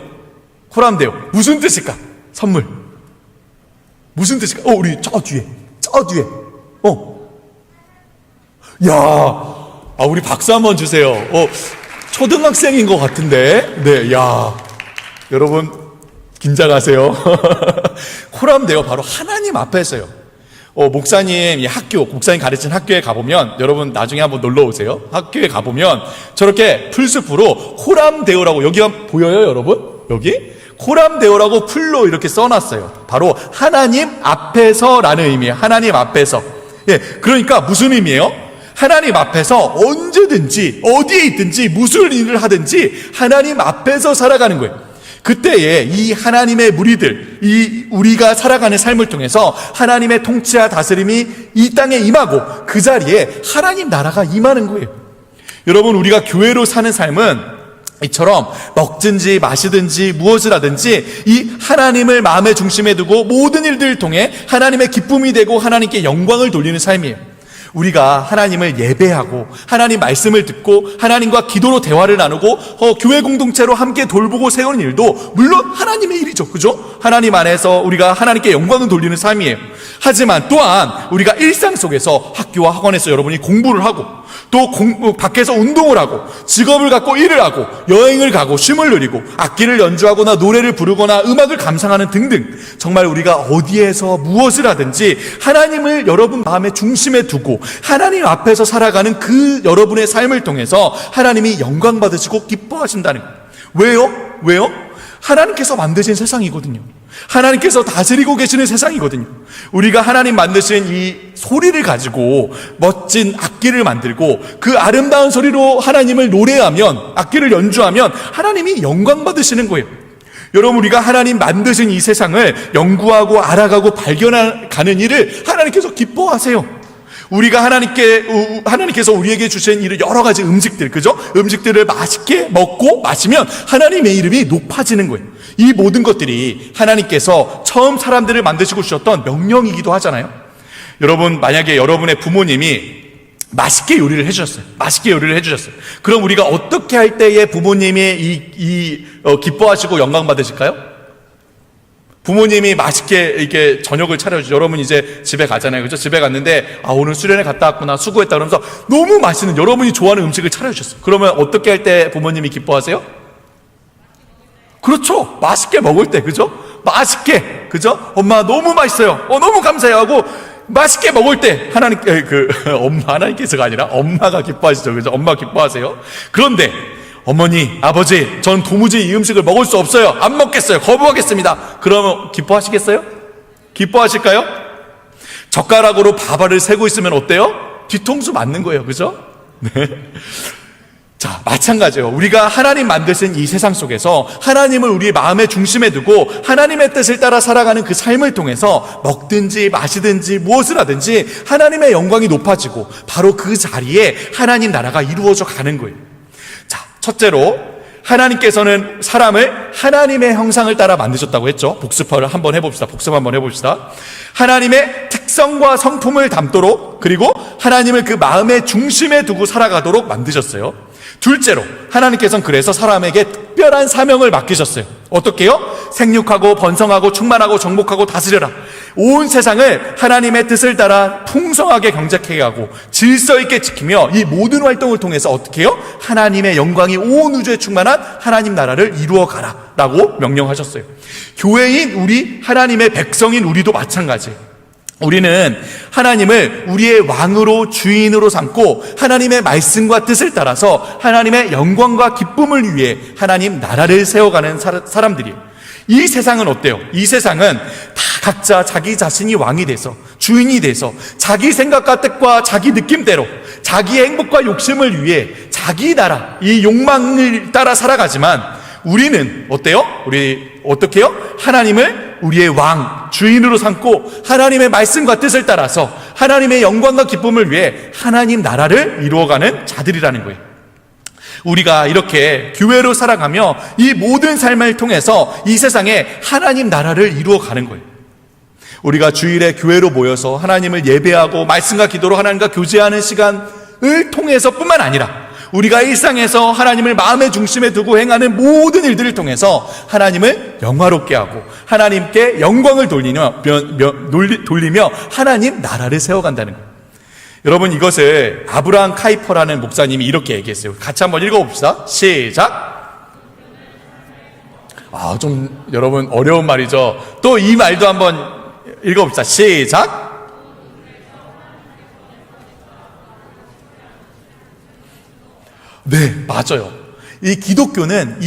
[SPEAKER 2] 코람데오 무슨 뜻일까? 선물 무슨 뜻일까? 우리 저 뒤에 우리 박수 한번 주세요. 초등학생인 것 같은데. 네, 여러분 긴장하세요. 코람데오 바로 하나님 앞에서요. 목사님 가르친 학교에 가보면, 여러분 나중에 한번 놀러 오세요. 학교에 가보면 저렇게 풀숲으로 코람데오라고, 여기가 보여요, 여러분? 여기 코람데오라고 풀로 이렇게 써놨어요. 바로 하나님 앞에서라는 의미예요. 하나님 앞에서. 예, 그러니까 무슨 의미예요? 하나님 앞에서 언제든지 어디에 있든지 무슨 일을 하든지 하나님 앞에서 살아가는 거예요. 그때에 이 하나님의 무리들, 우리가 살아가는 삶을 통해서 하나님의 통치와 다스림이 이 땅에 임하고 그 자리에 하나님 나라가 임하는 거예요. 여러분, 우리가 교회로 사는 삶은 이처럼 먹든지 마시든지 무엇을 하든지 이 하나님을 마음의 중심에 두고 모든 일들을 통해 하나님의 기쁨이 되고 하나님께 영광을 돌리는 삶이에요. 우리가 하나님을 예배하고 하나님 말씀을 듣고 하나님과 기도로 대화를 나누고 교회 공동체로 함께 돌보고 세우는 일도 물론 하나님의 일이죠. 그죠? 하나님 안에서 우리가 하나님께 영광을 돌리는 삶이에요. 하지만 또한 우리가 일상 속에서 학교와 학원에서 여러분이 공부를 하고 또 밖에서 운동을 하고 직업을 갖고 일을 하고 여행을 가고 쉼을 누리고 악기를 연주하거나 노래를 부르거나 음악을 감상하는 등등, 정말 우리가 어디에서 무엇을 하든지 하나님을 여러분 마음의 중심에 두고 하나님 앞에서 살아가는 그 여러분의 삶을 통해서 하나님이 영광 받으시고 기뻐하신다는 거예요. 왜요? 하나님께서 만드신 세상이거든요. 하나님께서 다스리고 계시는 세상이거든요. 우리가 하나님 만드신 이 소리를 가지고 멋진 악기를 만들고 그 아름다운 소리로 하나님을 노래하면, 악기를 연주하면 하나님이 영광 받으시는 거예요. 여러분, 우리가 하나님 만드신 이 세상을 연구하고 알아가고 발견하는 일을 하나님께서 기뻐하세요. 우리가 하나님께서 우리에게 주신 이런 여러 가지 음식들, 그죠? 음식들을 맛있게 먹고 마시면 하나님의 이름이 높아지는 거예요. 이 모든 것들이 하나님께서 처음 사람들을 만드시고 주셨던 명령이기도 하잖아요. 여러분, 만약에 여러분의 부모님이 맛있게 요리를 해주셨어요. 그럼 우리가 어떻게 할 때에 부모님이 기뻐하시고 영광 받으실까요? 부모님이 맛있게 이렇게 저녁을 차려주죠. 여러분 이제 집에 가잖아요. 그죠? 집에 갔는데, 오늘 수련회 갔다 왔구나, 수고했다 그러면서 너무 맛있는 여러분이 좋아하는 음식을 차려주셨어요. 그러면 어떻게 할 때 부모님이 기뻐하세요? 그렇죠. 맛있게 먹을 때, 그죠? 맛있게, 그죠? 엄마 너무 맛있어요. 너무 감사해요 하고 맛있게 먹을 때 하나님께서가 아니라 엄마가 기뻐하시죠. 그죠? 엄마 기뻐하세요. 그런데 어머니, 아버지, 전 도무지 이 음식을 먹을 수 없어요. 안 먹겠어요. 거부하겠습니다. 그러면 기뻐하시겠어요? 기뻐하실까요? 젓가락으로 밥알을 세고 있으면 어때요? 뒤통수 맞는 거예요. 그죠? 네. 자, 마찬가지예요. 우리가 하나님 만드신 이 세상 속에서 하나님을 우리 마음의 중심에 두고 하나님의 뜻을 따라 살아가는 그 삶을 통해서 먹든지 마시든지 무엇을 하든지 하나님의 영광이 높아지고 바로 그 자리에 하나님 나라가 이루어져 가는 거예요. 자, 첫째로 하나님께서는 사람을 하나님의 형상을 따라 만드셨다고 했죠. 복습 한번 해봅시다. 하나님의 특성과 성품을 담도록, 그리고 하나님을 그 마음의 중심에 두고 살아가도록 만드셨어요. 둘째로 하나님께서는 그래서 사람에게 특별한 사명을 맡기셨어요. 어떻게요? 생육하고 번성하고 충만하고 정복하고 다스려라. 온 세상을 하나님의 뜻을 따라 풍성하게 경작하게 하고 질서 있게 지키며 이 모든 활동을 통해서 어떻게 해요? 하나님의 영광이 온 우주에 충만한 하나님 나라를 이루어가라 라고 명령하셨어요. 교회인 우리, 하나님의 백성인 우리도 마찬가지예요. 우리는 하나님을 우리의 왕으로 주인으로 삼고 하나님의 말씀과 뜻을 따라서 하나님의 영광과 기쁨을 위해 하나님 나라를 세워가는 사람들이에요. 이 세상은 어때요? 이 세상은 다 각자 자기 자신이 왕이 돼서 주인이 돼서 자기 생각과 뜻과 자기 느낌대로 자기의 행복과 욕심을 위해 자기 나라, 이 욕망을 따라 살아가지만 우리는 어때요? 우리 어떻게 해요? 하나님을 우리의 왕, 주인으로 삼고 하나님의 말씀과 뜻을 따라서 하나님의 영광과 기쁨을 위해 하나님 나라를 이루어가는 자들이라는 거예요. 우리가 이렇게 교회로 살아가며 이 모든 삶을 통해서 이 세상에 하나님 나라를 이루어가는 거예요. 우리가 주일에 교회로 모여서 하나님을 예배하고 말씀과 기도로 하나님과 교제하는 시간을 통해서 뿐만 아니라 우리가 일상에서 하나님을 마음의 중심에 두고 행하는 모든 일들을 통해서 하나님을 영화롭게 하고 하나님께 영광을 돌리며 하나님 나라를 세워간다는 거예요. 여러분, 이것을 아브라함 카이퍼라는 목사님이 이렇게 얘기했어요. 같이 한번 읽어봅시다. 시작. 좀 여러분 어려운 말이죠. 또 이 말도 한번 읽어봅시다. 시작. 네, 맞아요. 이 기독교는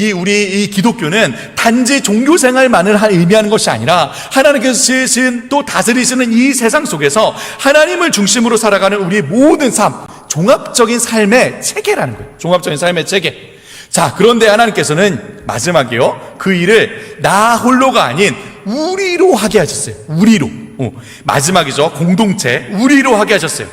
[SPEAKER 2] 단지 종교 생활만을 의미하는 것이 아니라 하나님께서 지으신 또 다스리시는 이 세상 속에서 하나님을 중심으로 살아가는 우리 모든 삶, 종합적인 삶의 체계라는 거예요. 종합적인 삶의 체계. 자, 그런데 하나님께서는 마지막에요, 그 일을 나 홀로가 아닌 우리로 하게 하셨어요. 우리로. 마지막이죠. 공동체. 우리로 하게 하셨어요.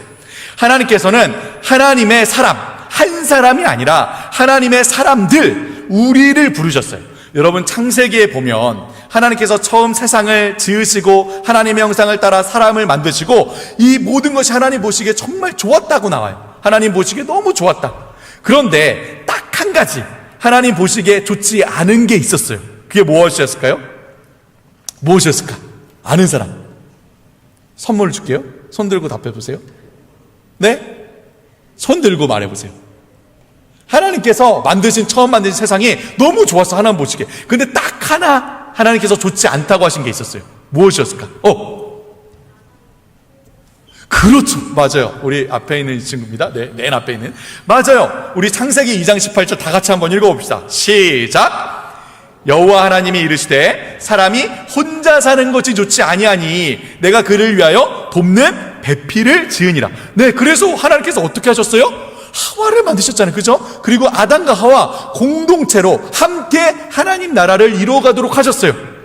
[SPEAKER 2] 하나님께서는 하나님의 사람, 한 사람이 아니라 하나님의 사람들, 우리를 부르셨어요. 여러분, 창세기에 보면 하나님께서 처음 세상을 지으시고 하나님의 형상을 따라 사람을 만드시고 이 모든 것이 하나님 보시기에 정말 좋았다고 나와요. 하나님 보시기에 너무 좋았다. 그런데 딱 한 가지 하나님 보시기에 좋지 않은 게 있었어요. 그게 무엇이었을까요? 무엇이었을까? 아는 사람. 선물을 줄게요. 손 들고 답해보세요. 네? 손 들고 말해보세요. 하나님께서 처음 만드신 세상이 너무 좋았어, 하나님 보시기에. 근데 딱 하나 하나님께서 좋지 않다고 하신 게 있었어요. 무엇이었을까? 그렇죠. 맞아요. 우리 앞에 있는 이 친구입니다. 네, 맨 앞에 있는. 맞아요. 우리 창세기 2장 18절 다 같이 한번 읽어봅시다. 시작. 여호와 하나님이 이르시되 사람이 혼자 사는 것이 좋지 아니하니 내가 그를 위하여 돕는 배필을 지으니라. 네, 그래서 하나님께서 어떻게 하셨어요? 하와를 만드셨잖아요. 그죠? 그리고 아담과 하와 공동체로 함께 하나님 나라를 이루어가도록 하셨어요.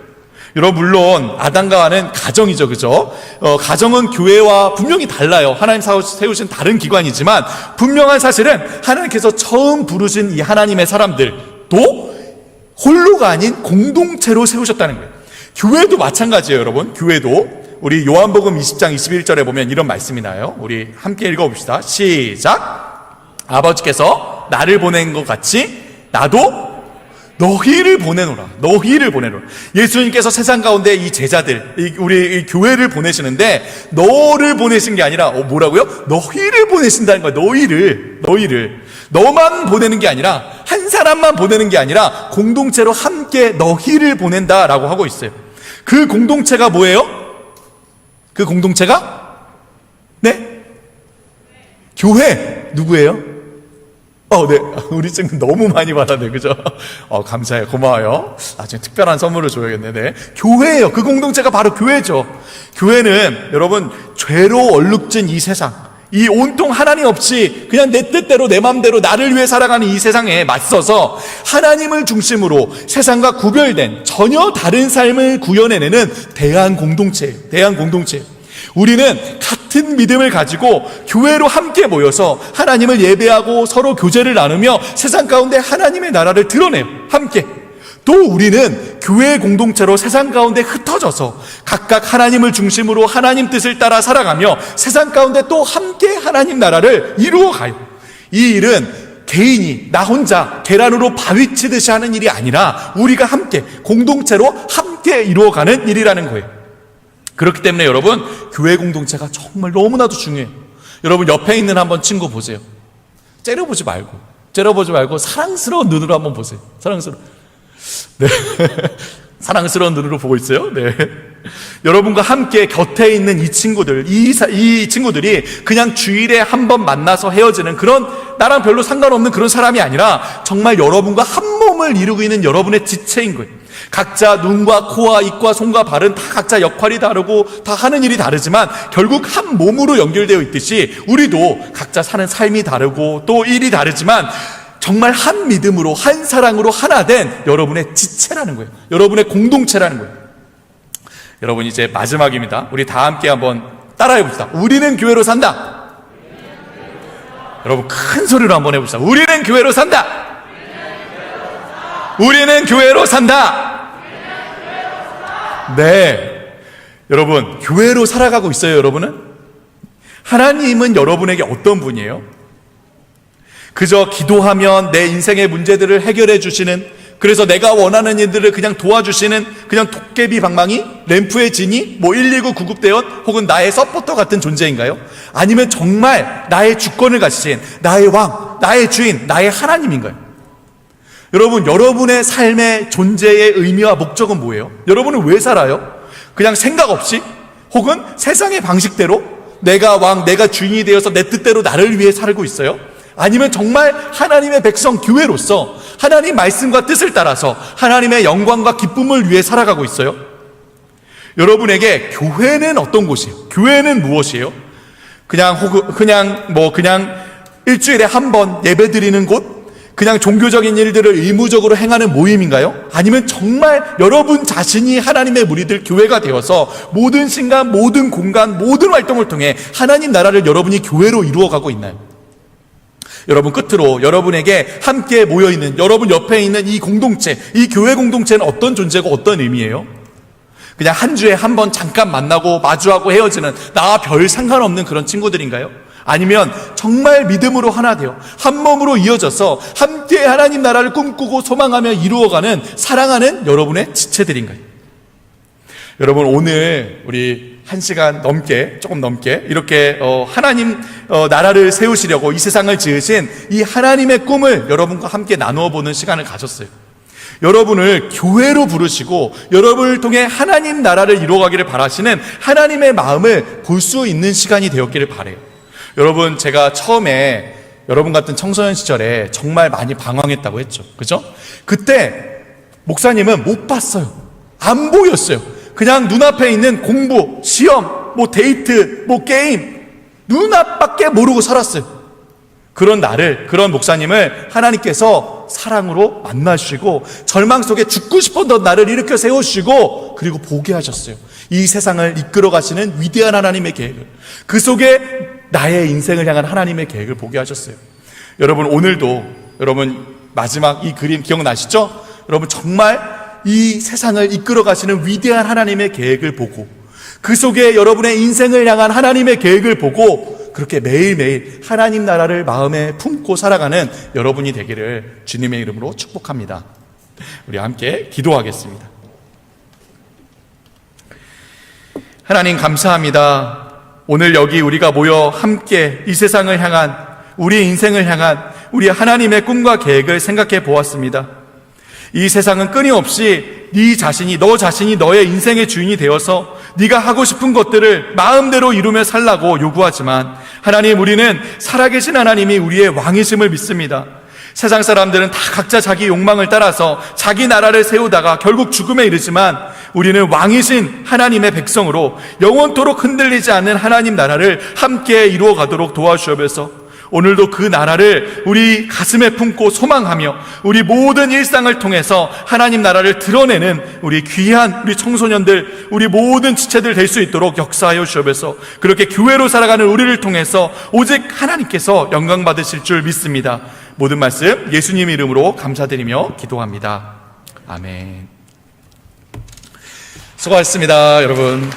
[SPEAKER 2] 여러분, 물론 아담과 하와는 가정이죠. 그죠? 가정은 교회와 분명히 달라요. 하나님 세우신 다른 기관이지만 분명한 사실은 하나님께서 처음 부르신 이 하나님의 사람들도 홀로가 아닌 공동체로 세우셨다는 거예요. 교회도 마찬가지예요. 여러분, 교회도 우리 요한복음 20장 21절에 보면 이런 말씀이 나요. 우리 함께 읽어봅시다. 시작. 아버지께서 나를 보낸 것 같이 나도 너희를 보내노라. 너희를 보내노라. 예수님께서 세상 가운데 이 제자들, 우리 이 교회를 보내시는데 너를 보내신 게 아니라 뭐라고요? 너희를 보내신다는 거예요. 너희를. 너만 보내는 게 아니라, 한 사람만 보내는 게 아니라 공동체로 함께 너희를 보낸다라고 하고 있어요. 그 공동체가 뭐예요? 그 공동체가? 네? 교회. 누구예요? 네. 우리 친구 너무 많이 받았네. 그죠? 감사해요. 고마워요. 나중에 특별한 선물을 줘야겠네. 네. 교회예요. 그 공동체가 바로 교회죠. 교회는 여러분, 죄로 얼룩진 이 세상, 이 온통 하나님 없이 그냥 내 뜻대로 내 마음대로 나를 위해 살아가는 이 세상에 맞서서 하나님을 중심으로 세상과 구별된 전혀 다른 삶을 구현해내는 대한 공동체예요. 대한 공동체. 우리는 같은 믿음을 가지고 교회로 함께 모여서 하나님을 예배하고 서로 교제를 나누며 세상 가운데 하나님의 나라를 드러내요. 함께. 또 우리는 교회 공동체로 세상 가운데 흩어져서 각각 하나님을 중심으로 하나님 뜻을 따라 살아가며 세상 가운데 또 함께 하나님 나라를 이루어가요. 이 일은 개인이 나 혼자 계란으로 바위 치듯이 하는 일이 아니라 우리가 함께 공동체로 함께 이루어가는 일이라는 거예요. 그렇기 때문에 여러분, 교회 공동체가 정말 너무나도 중요해요. 여러분, 옆에 있는 한번 친구 보세요. 째려보지 말고 사랑스러운 눈으로 한번 보세요. 사랑스러운. 네. 사랑스러운 눈으로 보고 있어요. 네. 여러분과 함께 곁에 있는 이 친구들, 이 친구들이 그냥 주일에 한 번 만나서 헤어지는 그런 나랑 별로 상관없는 그런 사람이 아니라 정말 여러분과 한 몸을 이루고 있는 여러분의 지체인 거예요. 각자 눈과 코와 입과 손과 발은 다 각자 역할이 다르고 다 하는 일이 다르지만 결국 한 몸으로 연결되어 있듯이 우리도 각자 사는 삶이 다르고 또 일이 다르지만 정말 한 믿음으로 한 사랑으로 하나 된 여러분의 지체라는 거예요. 여러분의 공동체라는 거예요. 여러분 이제 마지막입니다. 우리 다 함께 한번 따라해 봅시다. 우리는 교회로 산다. 여러분 큰 소리로 한번 해봅시다. 우리는 교회로 산다. 우리는 교회로 산다. 네, 여러분 교회로 살아가고 있어요. 여러분은 하나님은 여러분에게 어떤 분이에요? 그저 기도하면 내 인생의 문제들을 해결해 주시는, 그래서 내가 원하는 일들을 그냥 도와주시는 그냥 도깨비 방망이, 램프의 지니, 119 구급대원 혹은 나의 서포터 같은 존재인가요? 아니면 정말 나의 주권을 가지신 나의 왕, 나의 주인, 나의 하나님인가요? 여러분, 여러분의 삶의 존재의 의미와 목적은 뭐예요? 여러분은 왜 살아요? 그냥 생각 없이 혹은 세상의 방식대로 내가 왕, 내가 주인이 되어서 내 뜻대로 나를 위해 살고 있어요? 아니면 정말 하나님의 백성 교회로서 하나님 말씀과 뜻을 따라서 하나님의 영광과 기쁨을 위해 살아가고 있어요? 여러분에게 교회는 어떤 곳이에요? 교회는 무엇이에요? 그냥 일주일에 한 번 예배 드리는 곳? 그냥 종교적인 일들을 의무적으로 행하는 모임인가요? 아니면 정말 여러분 자신이 하나님의 무리들 교회가 되어서 모든 시간, 모든 공간, 모든 활동을 통해 하나님 나라를 여러분이 교회로 이루어가고 있나요? 여러분 끝으로 여러분에게 함께 모여있는 여러분 옆에 있는 이 공동체, 이 교회 공동체는 어떤 존재고 어떤 의미예요? 그냥 한 주에 한 번 잠깐 만나고 마주하고 헤어지는 나와 별 상관없는 그런 친구들인가요? 아니면 정말 믿음으로 하나 되어 한 몸으로 이어져서 함께 하나님 나라를 꿈꾸고 소망하며 이루어가는 사랑하는 여러분의 지체들인가요? 여러분 오늘 우리 1시간 넘게, 조금 넘게 이렇게 하나님 나라를 세우시려고 이 세상을 지으신 이 하나님의 꿈을 여러분과 함께 나누어 보는 시간을 가졌어요. 여러분을 교회로 부르시고 여러분을 통해 하나님 나라를 이루어가기를 바라시는 하나님의 마음을 볼 수 있는 시간이 되었기를 바라요. 여러분, 제가 처음에 여러분 같은 청소년 시절에 정말 많이 방황했다고 했죠. 그죠? 그때 목사님은 못 봤어요. 안 보였어요. 그냥 눈앞에 있는 공부, 시험, 데이트, 게임, 눈앞밖에 모르고 살았어요. 그런 나를, 그런 목사님을 하나님께서 사랑으로 만나주시고 절망 속에 죽고 싶었던 나를 일으켜 세우시고 그리고 보게 하셨어요. 이 세상을 이끌어 가시는 위대한 하나님의 계획을, 그 속에 나의 인생을 향한 하나님의 계획을 보게 하셨어요. 여러분 오늘도 여러분 마지막 이 그림 기억나시죠? 여러분 정말 이 세상을 이끌어 가시는 위대한 하나님의 계획을 보고 그 속에 여러분의 인생을 향한 하나님의 계획을 보고 그렇게 매일매일 하나님 나라를 마음에 품고 살아가는 여러분이 되기를 주님의 이름으로 축복합니다. 우리 함께 기도하겠습니다. 하나님 감사합니다. 오늘 여기 우리가 모여 함께 이 세상을 향한, 우리 인생을 향한 우리 하나님의 꿈과 계획을 생각해 보았습니다. 이 세상은 끊임없이 너 자신이 너의 인생의 주인이 되어서 네가 하고 싶은 것들을 마음대로 이루며 살라고 요구하지만 하나님, 우리는 살아계신 하나님이 우리의 왕이심을 믿습니다. 세상 사람들은 다 각자 자기 욕망을 따라서 자기 나라를 세우다가 결국 죽음에 이르지만 우리는 왕이신 하나님의 백성으로 영원토록 흔들리지 않는 하나님 나라를 함께 이루어 가도록 도와주옵소서. 오늘도 그 나라를 우리 가슴에 품고 소망하며 우리 모든 일상을 통해서 하나님 나라를 드러내는 우리 귀한 우리 청소년들, 우리 모든 지체들 될 수 있도록 역사하여 주옵소서. 그렇게 교회로 살아가는 우리를 통해서 오직 하나님께서 영광 받으실 줄 믿습니다. 모든 말씀 예수님 이름으로 감사드리며 기도합니다. 아멘. 수고하셨습니다, 여러분.